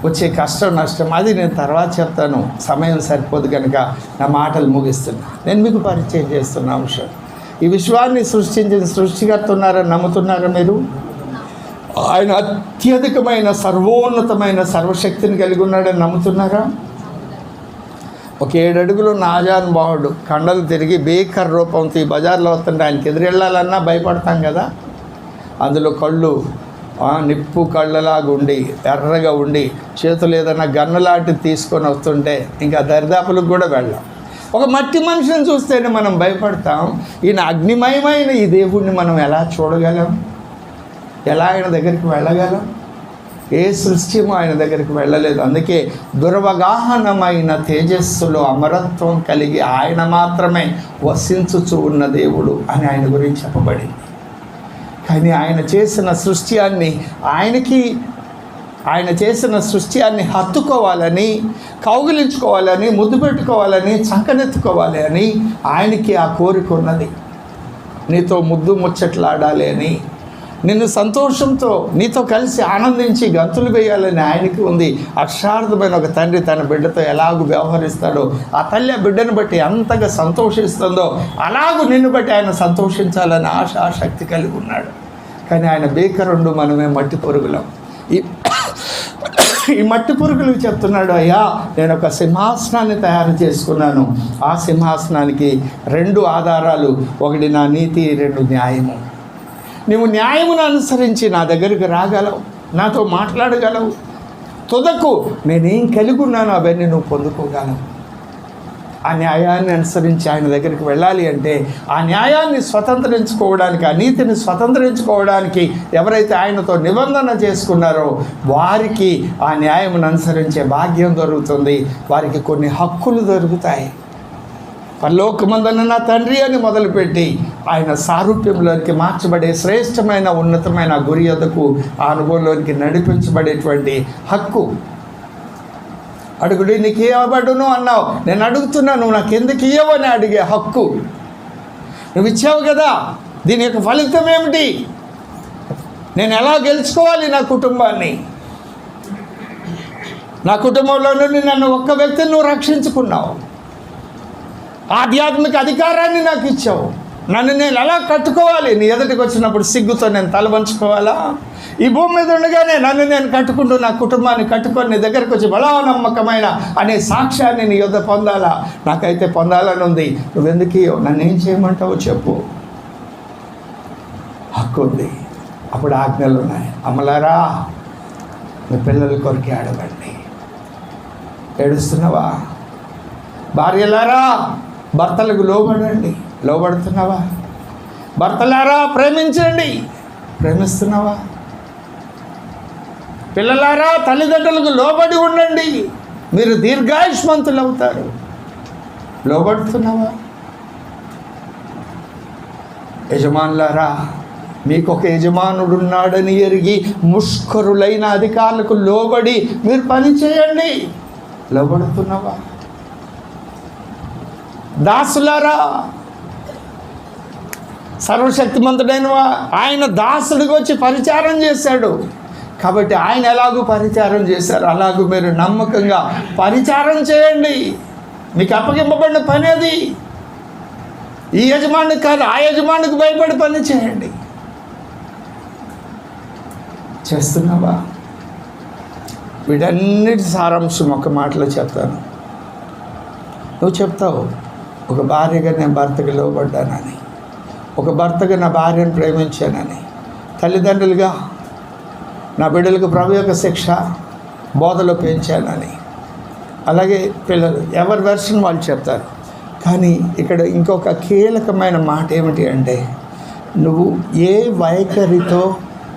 వచ్చే కష్టం నష్టం, అది నేను తర్వాత చెప్తాను, సమయం సరిపోదు కనుక నా మాటలు ముగిస్తున్నా. నేను మీకు పరిచయం చేస్తున్న అంశం, ఈ విశ్వాన్ని సృష్టించిన సృష్టికర్త ఉన్నారని నమ్ముతున్నారా మీరు? ఆయన అత్యధికమైన సర్వోన్నతమైన సర్వశక్తిని కలిగి ఉన్నాడని నమ్ముతున్నారా? ఒక 7 అడుగులు నాజానుభావుడు కండలు తిరిగి బేకర్ రూపంతో ఈ బజార్లో వస్తుంటే ఆయనకి ఎదురెళ్ళాలన్నా భయపడతాం కదా. అందులో కళ్ళు నిప్పు కళ్ళలాగా ఉండి, ఎర్రగా ఉండి, చేతులు ఏదైనా గన్నులాంటి తీసుకొని వస్తుంటే ఇంకా దరిదాపులకు కూడా వెళ్ళాం. ఒక మట్టి మనిషిని చూస్తేనే మనం భయపడతాం. ఈయన అగ్నిమయమైన ఈ దేవుణ్ణి మనం ఎలా చూడగలం? ఎలా ఆయన దగ్గరికి వెళ్ళగలం? ఏ సృష్టిమో ఆయన దగ్గరికి వెళ్ళలేదు. అందుకే దురవగాహనమైన తేజస్సులో అమరత్వం కలిగి ఆయన మాత్రమే వసించుచు ఉన్న దేవుడు అని ఆయన గురించి చెప్పబడింది. కానీ ఆయన చేసిన సృష్టియాన్ని హత్తుకోవాలని, కౌగిలించుకోవాలని, ముద్దు పెట్టుకోవాలని, చంకనెత్తుకోవాలి అని ఆయనకి ఆ కోరిక ఉన్నది. నీతో ముద్దు ముచ్చట్లాడాలి అని, నిన్ను సంతోషంతో నీతో కలిసి ఆనందించి గంతులు వేయాలని ఆయనకి ఉంది. అక్షరార్థమైన ఒక తండ్రి తన బిడ్డతో ఎలాగూ వ్యవహరిస్తాడో, ఆ తల్లి ఆ బిడ్డను బట్టి ఎంతగా సంతోషిస్తుందో అలాగూ నిన్ను బట్టి ఆయన సంతోషించాలని ఆశక్తి కలిగి ఉన్నాడు. కానీ ఆయన బేకరుండు, మనమే మట్టి పొరుగులం. ఈ మట్టి పురుగులకు చెప్తున్నాడు, అయ్యా నేను ఒక సింహాసనాన్ని తయారు చేసుకున్నాను. ఆ సింహాసనానికి 2 ఆధారాలు, 1 నా నీతి, 2 న్యాయము. నువ్వు న్యాయమును అనుసరించి నా దగ్గరికి రాగలవు, నాతో మాట్లాడగలవు. తుదకు నేనేం కలిగి ఉన్నానో అవన్నీ నువ్వు పొందుకోగలవు. ఆ న్యాయాన్ని అనుసరించి ఆయన దగ్గరికి వెళ్ళాలి అంటే, ఆ న్యాయాన్ని స్వతంత్రించుకోవడానికి, ఆ నీతిని స్వతంత్రించుకోవడానికి ఎవరైతే ఆయనతో నిబంధన చేసుకున్నారో వారికి ఆ న్యాయమును అనుసరించే భాగ్యం దొరుకుతుంది. వారికి కొన్ని హక్కులు దొరుకుతాయి. పరలోకమందున్న నా తండ్రి అని మొదలుపెట్టి ఆయన సారూప్యంలోనికి మార్చబడే శ్రేష్టమైన ఉన్నతమైన గురి యొద్దకు ఆ అనుభవంలోనికి నడిపించబడేటువంటి హక్కు. అడుగుడి నీకు ఇవ్వబడును అన్నావు, నేను అడుగుతున్నా నువ్వు నాకు ఎందుకు ఇవ్వని అడిగే హక్కు నువ్వు ఇచ్చావు కదా. దీని యొక్క ఫలితం ఏమిటి? నేను ఎలా గెలుచుకోవాలి నా కుటుంబాన్ని? నా కుటుంబంలో నుండి నన్ను ఒక్క వ్యక్తిని నువ్వు రక్షించుకున్నావు. ఆధ్యాత్మిక అధికారాన్ని నాకు ఇచ్చావు. నన్ను నేను ఎలా కట్టుకోవాలి? నీ ఎదుటికి వచ్చినప్పుడు సిగ్గుతో నేను తల వంచుకోవాలా? ఈ భూమి మీద ఉండగానే నన్ను నేను కట్టుకుంటూ నా కుటుంబాన్ని కట్టుకొని నీ దగ్గరకు వచ్చి బలా నమ్మకమైన అనే సాక్ష్యాన్ని నీ యొద్ద పొందాలా? నాకైతే పొందాలని ఉంది. నువ్వెందుకు నన్ను ఏం చేయమంటావో చెప్పు. హక్కు ఉంది. అప్పుడు ఆజ్ఞలు ఉన్నాయి. అమ్మలారా మీ పిల్లల కొరకే అడగండి. ఏడుస్తున్నావా? భార్యలారా భర్తలకు లోబడండి. లోబడుతున్నావా? భర్తలారా ప్రేమించండి. ప్రేమిస్తున్నావా? పిల్లలారా తల్లిదండ్రులకు లోబడి ఉండండి, మీరు దీర్ఘాయుష్మంతులు అవుతారు. లోబడుతున్నావా? యజమానులారా మీకు ఒక యజమానుడు ఉన్నాడని ఎరిగి ముష్కరులైన అధికారులకు లోబడి మీరు పని చేయండి. లోబడుతున్నావా? దాసులారా సర్వశక్తిమంతుడైన ఆయన దాసుడికి వచ్చి పరిచారం చేశాడు కాబట్టి ఆయన ఎలాగూ పరిచారం చేశారు అలాగూ మీరు నమ్మకంగా పరిచారం చేయండి. మీకు అప్పగింపబడిన పని అది. ఈ యజమానికి కాదు, ఆ యజమానికి భయపడి పని చేయండి. చేస్తున్నావా? వీటన్నిటి సారాంశం ఒక మాటలో చెప్తాను. నువ్వు చెప్తావు, ఒక భార్యగా నేను భర్తకి లోబడ్డానని, ఒక భర్తగా నా భార్యను ప్రేమించానని, తల్లిదండ్రులుగా నా బిడ్డలకు ప్రభు యొక్క శిక్ష బోధలో పెంచానని, అలాగే పిల్లలు ఎవరి వెర్షన్ వాళ్ళు చెప్తారు. కానీ ఇక్కడ ఇంకొక కీలకమైన మాట ఏమిటి అంటే, నువ్వు ఏ వైఖరితో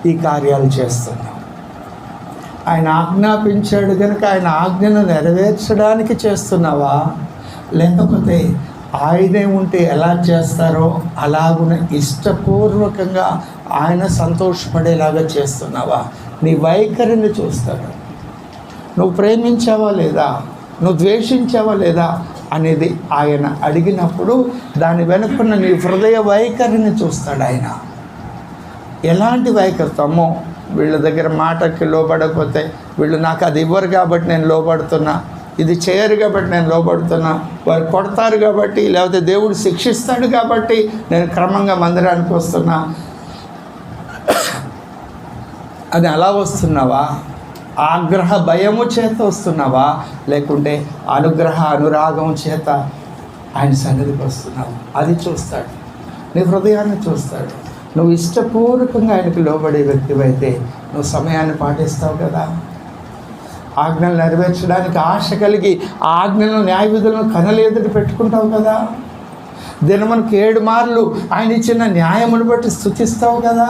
ఈ కార్యాలు చేస్తున్నావు? ఆయన ఆజ్ఞాపించాడు కనుక ఆయన ఆజ్ఞను నెరవేర్చడానికి చేస్తున్నావా? లేకపోతే ఆయనే ఉంటే ఎలా చేస్తారో అలాగున ఇష్టపూర్వకంగా ఆయన సంతోషపడేలాగా చేస్తున్నావా? నీ వైఖరిని చూస్తాడు. నువ్వు ప్రేమించావా లేదా, నువ్వు ద్వేషించావా లేదా అనేది ఆయన అడిగినప్పుడు దాని వెనుకున్న నీ హృదయ వైఖరిని చూస్తాడు ఆయన. ఎలాంటి వైఖరితో, అమ్మో వీళ్ళ దగ్గర మాటకి లోబడకపోతే వీళ్ళు నాకు అది ఇవ్వరు కాబట్టి నేను లోబడుతున్నా, ఇది చేయరు కాబట్టి నేను లోబడుతున్నా, వారు కొడతారు కాబట్టి, లేకపోతే దేవుడు శిక్షిస్తాడు కాబట్టి నేను క్రమంగా మందిరానికి వస్తున్నా అని అలా వస్తున్నావా? ఆగ్రహ భయము చేత వస్తున్నావా? లేకుంటే అనుగ్రహ అనురాగం చేత ఆయన సన్నిధికి వస్తున్నావు? అది చూస్తాడు. నీ హృదయాన్ని చూస్తాడు. నువ్వు ఇష్టపూర్వకంగా ఆయనకు లోబడే వ్యక్తివైతే నువ్వు సమయాన్ని పాటిస్తావు కదా. ఆజ్ఞలు నెరవేర్చడానికి ఆశ కలిగి ఆ ఆజ్ఞలను న్యాయ విధులను కనలేదుటి పెట్టుకుంటావు కదా. దినమునకు 7 మార్లు ఆయన ఇచ్చిన న్యాయమును బట్టి స్తుతిస్తావు కదా.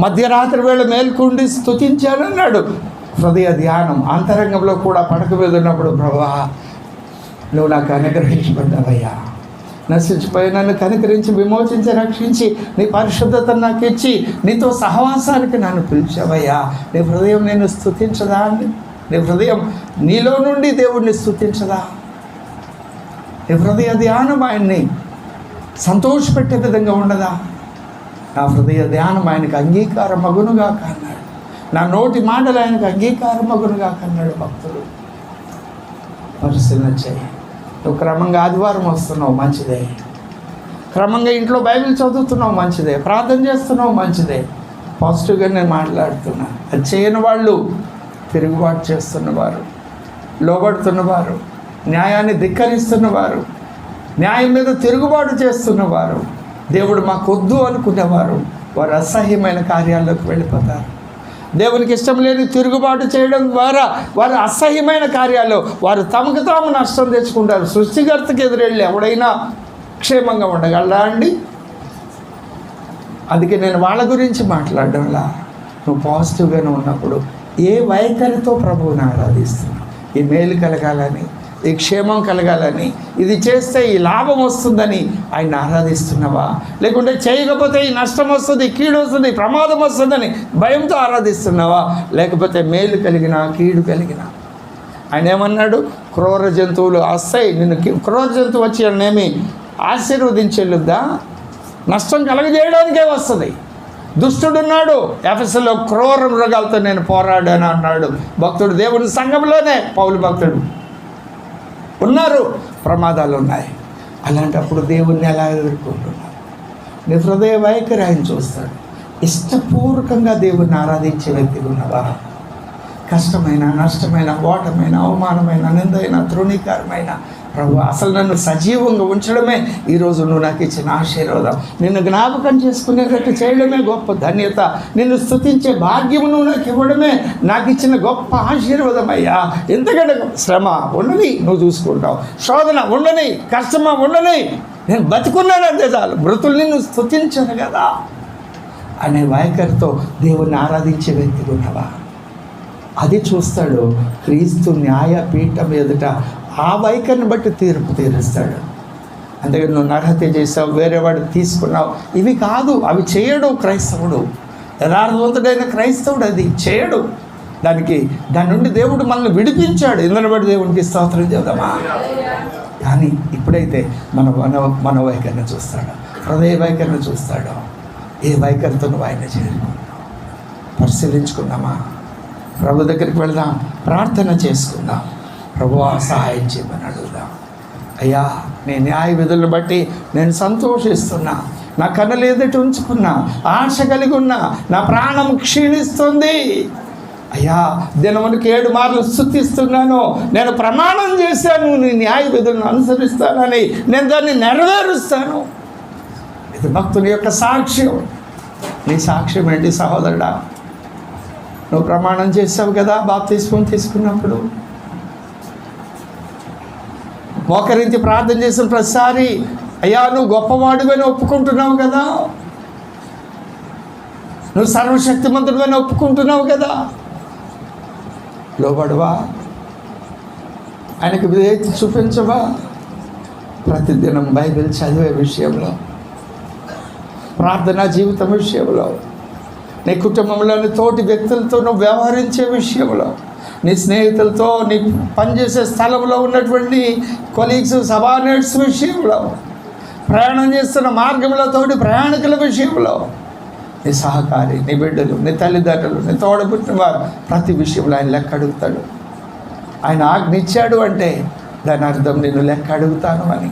మధ్యరాత్రి వేళ మేల్కుండి స్తుతించానన్నాడు. హృదయ ధ్యానం అంతరంగంలో కూడా పడక మీద ఉన్నప్పుడు, ప్రభువా నువ్వు నాకు అనుగ్రహించబడ్డావయ్యా, నశించిపోయి నన్ను కనికరించి విమోచించి రక్షించి నీ పరిశుద్ధతను నాకు ఇచ్చి నీతో సహవాసానికి నన్ను పిలిచావయ్యా. నీ హృదయం నేను స్తుతించదా? నీ హృదయం నీలో నుండి దేవుడిని స్తుతించదా? నీ హృదయ ధ్యానం ఆయన్ని సంతోషపెట్టే విధంగా ఉండదా? నా హృదయ ధ్యానం ఆయనకు అంగీకారం మగునుగా కన్నాడు. నా నోటి మాటలు ఆయనకు అంగీకారం మగునుగా కన్నాడు. భక్తులు పరిశీలన చేయి. నువ్వు క్రమంగా ఆదివారం వస్తున్నావు, మంచిదే. క్రమంగా ఇంట్లో బైబిల్ చదువుతున్నావు, మంచిదే. ప్రార్థన చేస్తున్నావు, మంచిదే. పాజిటివ్గా నేను మాట్లాడుతున్నా. అది చేయని వాళ్ళు తిరుగుబాటు చేస్తున్నవారు, లోబడుతున్నవారు, న్యాయాన్ని ధిక్కరిస్తున్నవారు, న్యాయం మీద తిరుగుబాటు చేస్తున్నవారు, దేవుడు మాకొద్దు అనుకునేవారు, వారు అసహ్యమైన కార్యాల్లోకి వెళ్ళిపోతారు. దేవునికి ఇష్టం లేని తిరుగుబాటు చేయడం ద్వారా వారు అసహ్యమైన కార్యాలు, వారు తమకు తాము నష్టం తెచ్చుకుంటారు. సృష్టికర్తకి ఎదురెళ్ళి ఎవడైనా క్షేమంగా ఉండగలరా అండి? అందుకే నేను వాళ్ళ గురించి మాట్లాడడంలా, నువ్వు పాజిటివ్గానే ఉన్నప్పుడు ఏ వైఖరితో ప్రభువుని ఆరాధిస్తున్నావు, ఈ మేలు కలగాలని, ఈ క్షేమం కలగాలని, ఇది చేస్తే ఈ లాభం వస్తుందని ఆయన ఆరాధిస్తున్నావా? లేకుంటే చేయకపోతే ఈ నష్టం వస్తుంది, కీడు వస్తుంది, ప్రమాదం వస్తుందని భయంతో ఆరాధిస్తున్నావా? లేకపోతే మేలు కలిగిన కీడు కలిగిన? ఆయన ఏమన్నాడు? క్రూర జంతువులు వస్తాయి, నిన్ను క్రూర జంతువు వచ్చి నేమి ఆశీర్వదించెల్లుద్దా? నష్టం కలగజేయడానికే వస్తుంది. దుష్టుడున్నాడు, ఎఫెసులో క్రూర మృగాలతో నేను పోరాడాను అన్నాడు భక్తుడు. దేవుని సంఘంలోనే పౌలు భక్తుడు ఉన్నారు, ప్రమాదాలు ఉన్నాయి. అలాంటప్పుడు దేవుణ్ణి ఎలా ఎదుర్కొంటున్నావు? నీ హృదయ వైఖరి ఆయన చూస్తాడు. ఇష్టపూర్వకంగా దేవుణ్ణి ఆరాధించే వ్యక్తిగా ఉన్నవా? కష్టమైన, నష్టమైన, ఓటమైన, అవమానమైన, నిందైన, తృణీకారమైన, ప్రభు అసలు నన్ను సజీవంగా ఉంచడమే ఈరోజు నువ్వు నాకు ఇచ్చిన ఆశీర్వాదం. నిన్ను జ్ఞాపకం చేసుకునేటట్టు చేయడమే గొప్ప ధన్యత. నిన్ను స్తుతించే భాగ్యము నువ్వు నాకు ఇవ్వడమే నాకు ఇచ్చిన గొప్ప ఆశీర్వాదం అయ్యా. ఎందుకంటే శ్రమ ఉండని, నువ్వు చూసుకుంటావు, శోధన ఉండని, కష్టమా ఉండని, నేను బతికున్నానంతే చాలు, మృతులు నిన్ను స్తుతించను కదా అనే వైఖరితో దేవుణ్ణి ఆరాధించే వ్యక్తిగా ఉన్నవా? అది చూస్తాడు క్రీస్తు న్యాయపీఠం ఎదుట. ఆ వైఖరిని బట్టి తీర్పు తీరుస్తాడు. అందుకని నువ్వు నరహత్య చేసావు, వేరే వాడిని తీసుకున్నావు, ఇవి కాదు, అవి చేయడు క్రైస్తవుడు. యథార్థవంతుడైన క్రైస్తవుడు అది చేయడు. దాని నుండి దేవుడు మనల్ని విడిపించాడు. ఇందుని బట్టి దేవునికి స్తోత్రం చేద్దామా? కానీ ఇప్పుడైతే మన వైఖరిని చూస్తాడు, హృదయ వైఖరిని చూస్తాడు. ఏ వైఖరితో నువ్వు ఆయన చేరుకున్నావు పరిశీలించుకుందామా? ప్రభు దగ్గరికి వెళదాం, ప్రార్థన చేసుకుందాం. ప్రభువా సహాయం చేయమని అడుగుదాం. అయ్యా, నీ న్యాయ విధులను బట్టి నేను సంతోషిస్తున్నా, నా కన్నులు ఎదుట ఉంచుకున్నా, ఆశ కలిగి ఉన్నా, నా ప్రాణం క్షీణిస్తుంది. అయ్యా, దినమునికి 7 మార్లు స్తుతిస్తున్నాను. నేను ప్రమాణం చేశాను, నీ న్యాయ విధులను అనుసరిస్తానని, నేను దాన్ని నెరవేరుస్తాను. ఇది భక్తుని యొక్క సాక్ష్యం. నీ సాక్ష్యం ఏంటి సహోదరుడా? నువ్వు ప్రమాణం చేసావు కదా బాప్తిస్మం తీసుకున్నప్పుడు, మోకరించి ప్రార్థన చేసిన ప్రతిసారి అయ్యా నువ్వు గొప్పవాడివని ఒప్పుకుంటున్నావు కదా, నువ్వు సర్వశక్తిమంతుడివని ఒప్పుకుంటున్నావు కదా. లోబడవా? ఆయనకు విధేయత చూపించవా? ప్రతిదినం బైబిల్ చదివే విషయంలో, ప్రార్థనా జీవితం విషయంలో, నీ కుటుంబంలోని తోటి వ్యక్తులతో నువ్వు వ్యవహరించే విషయంలో, నీ స్నేహితులతో, నీ పనిచేసే స్థలంలో ఉన్నటువంటి కొలీగ్స్, సబార్డినేట్స్ విషయంలో, ప్రయాణం చేస్తున్న మార్గంలో తోటి ప్రయాణికుల విషయంలో, నీ సహకారి, నీ బిడ్డలు, నీ తల్లిదండ్రులు, నీ తోడబుట్టిన వారు, ప్రతి విషయంలో ఆయన లెక్క అడుగుతాడు. ఆయన ఆజ్ఞ ఇచ్చాడు అంటే దాని అర్థం నేను లెక్క అడుగుతాను అని.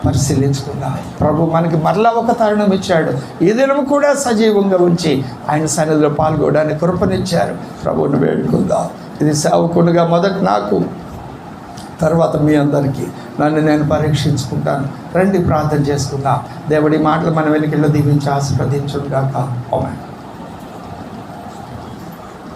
పరిశీలించుకుందాం. ప్రభు మనకి మరలా ఒక తరుణం ఇచ్చాడు. ఈ దినం కూడా సజీవంగా ఉంచి ఆయన సన్నిధిలో పాల్గొనడానికి కృపనిచ్చారు. ప్రభువుని వేడుకుందాం. ఇది సేవకునిగా మొదట నాకు, తర్వాత మీ అందరికీ నన్ను నేను పరీక్షించుకుంటాను. రండి ప్రార్థన చేసుకుందాం. దేవుడి మాటలు మన వెనుకల్లో దీవించి ఆశీర్వదించుగాక. ఆమేన్.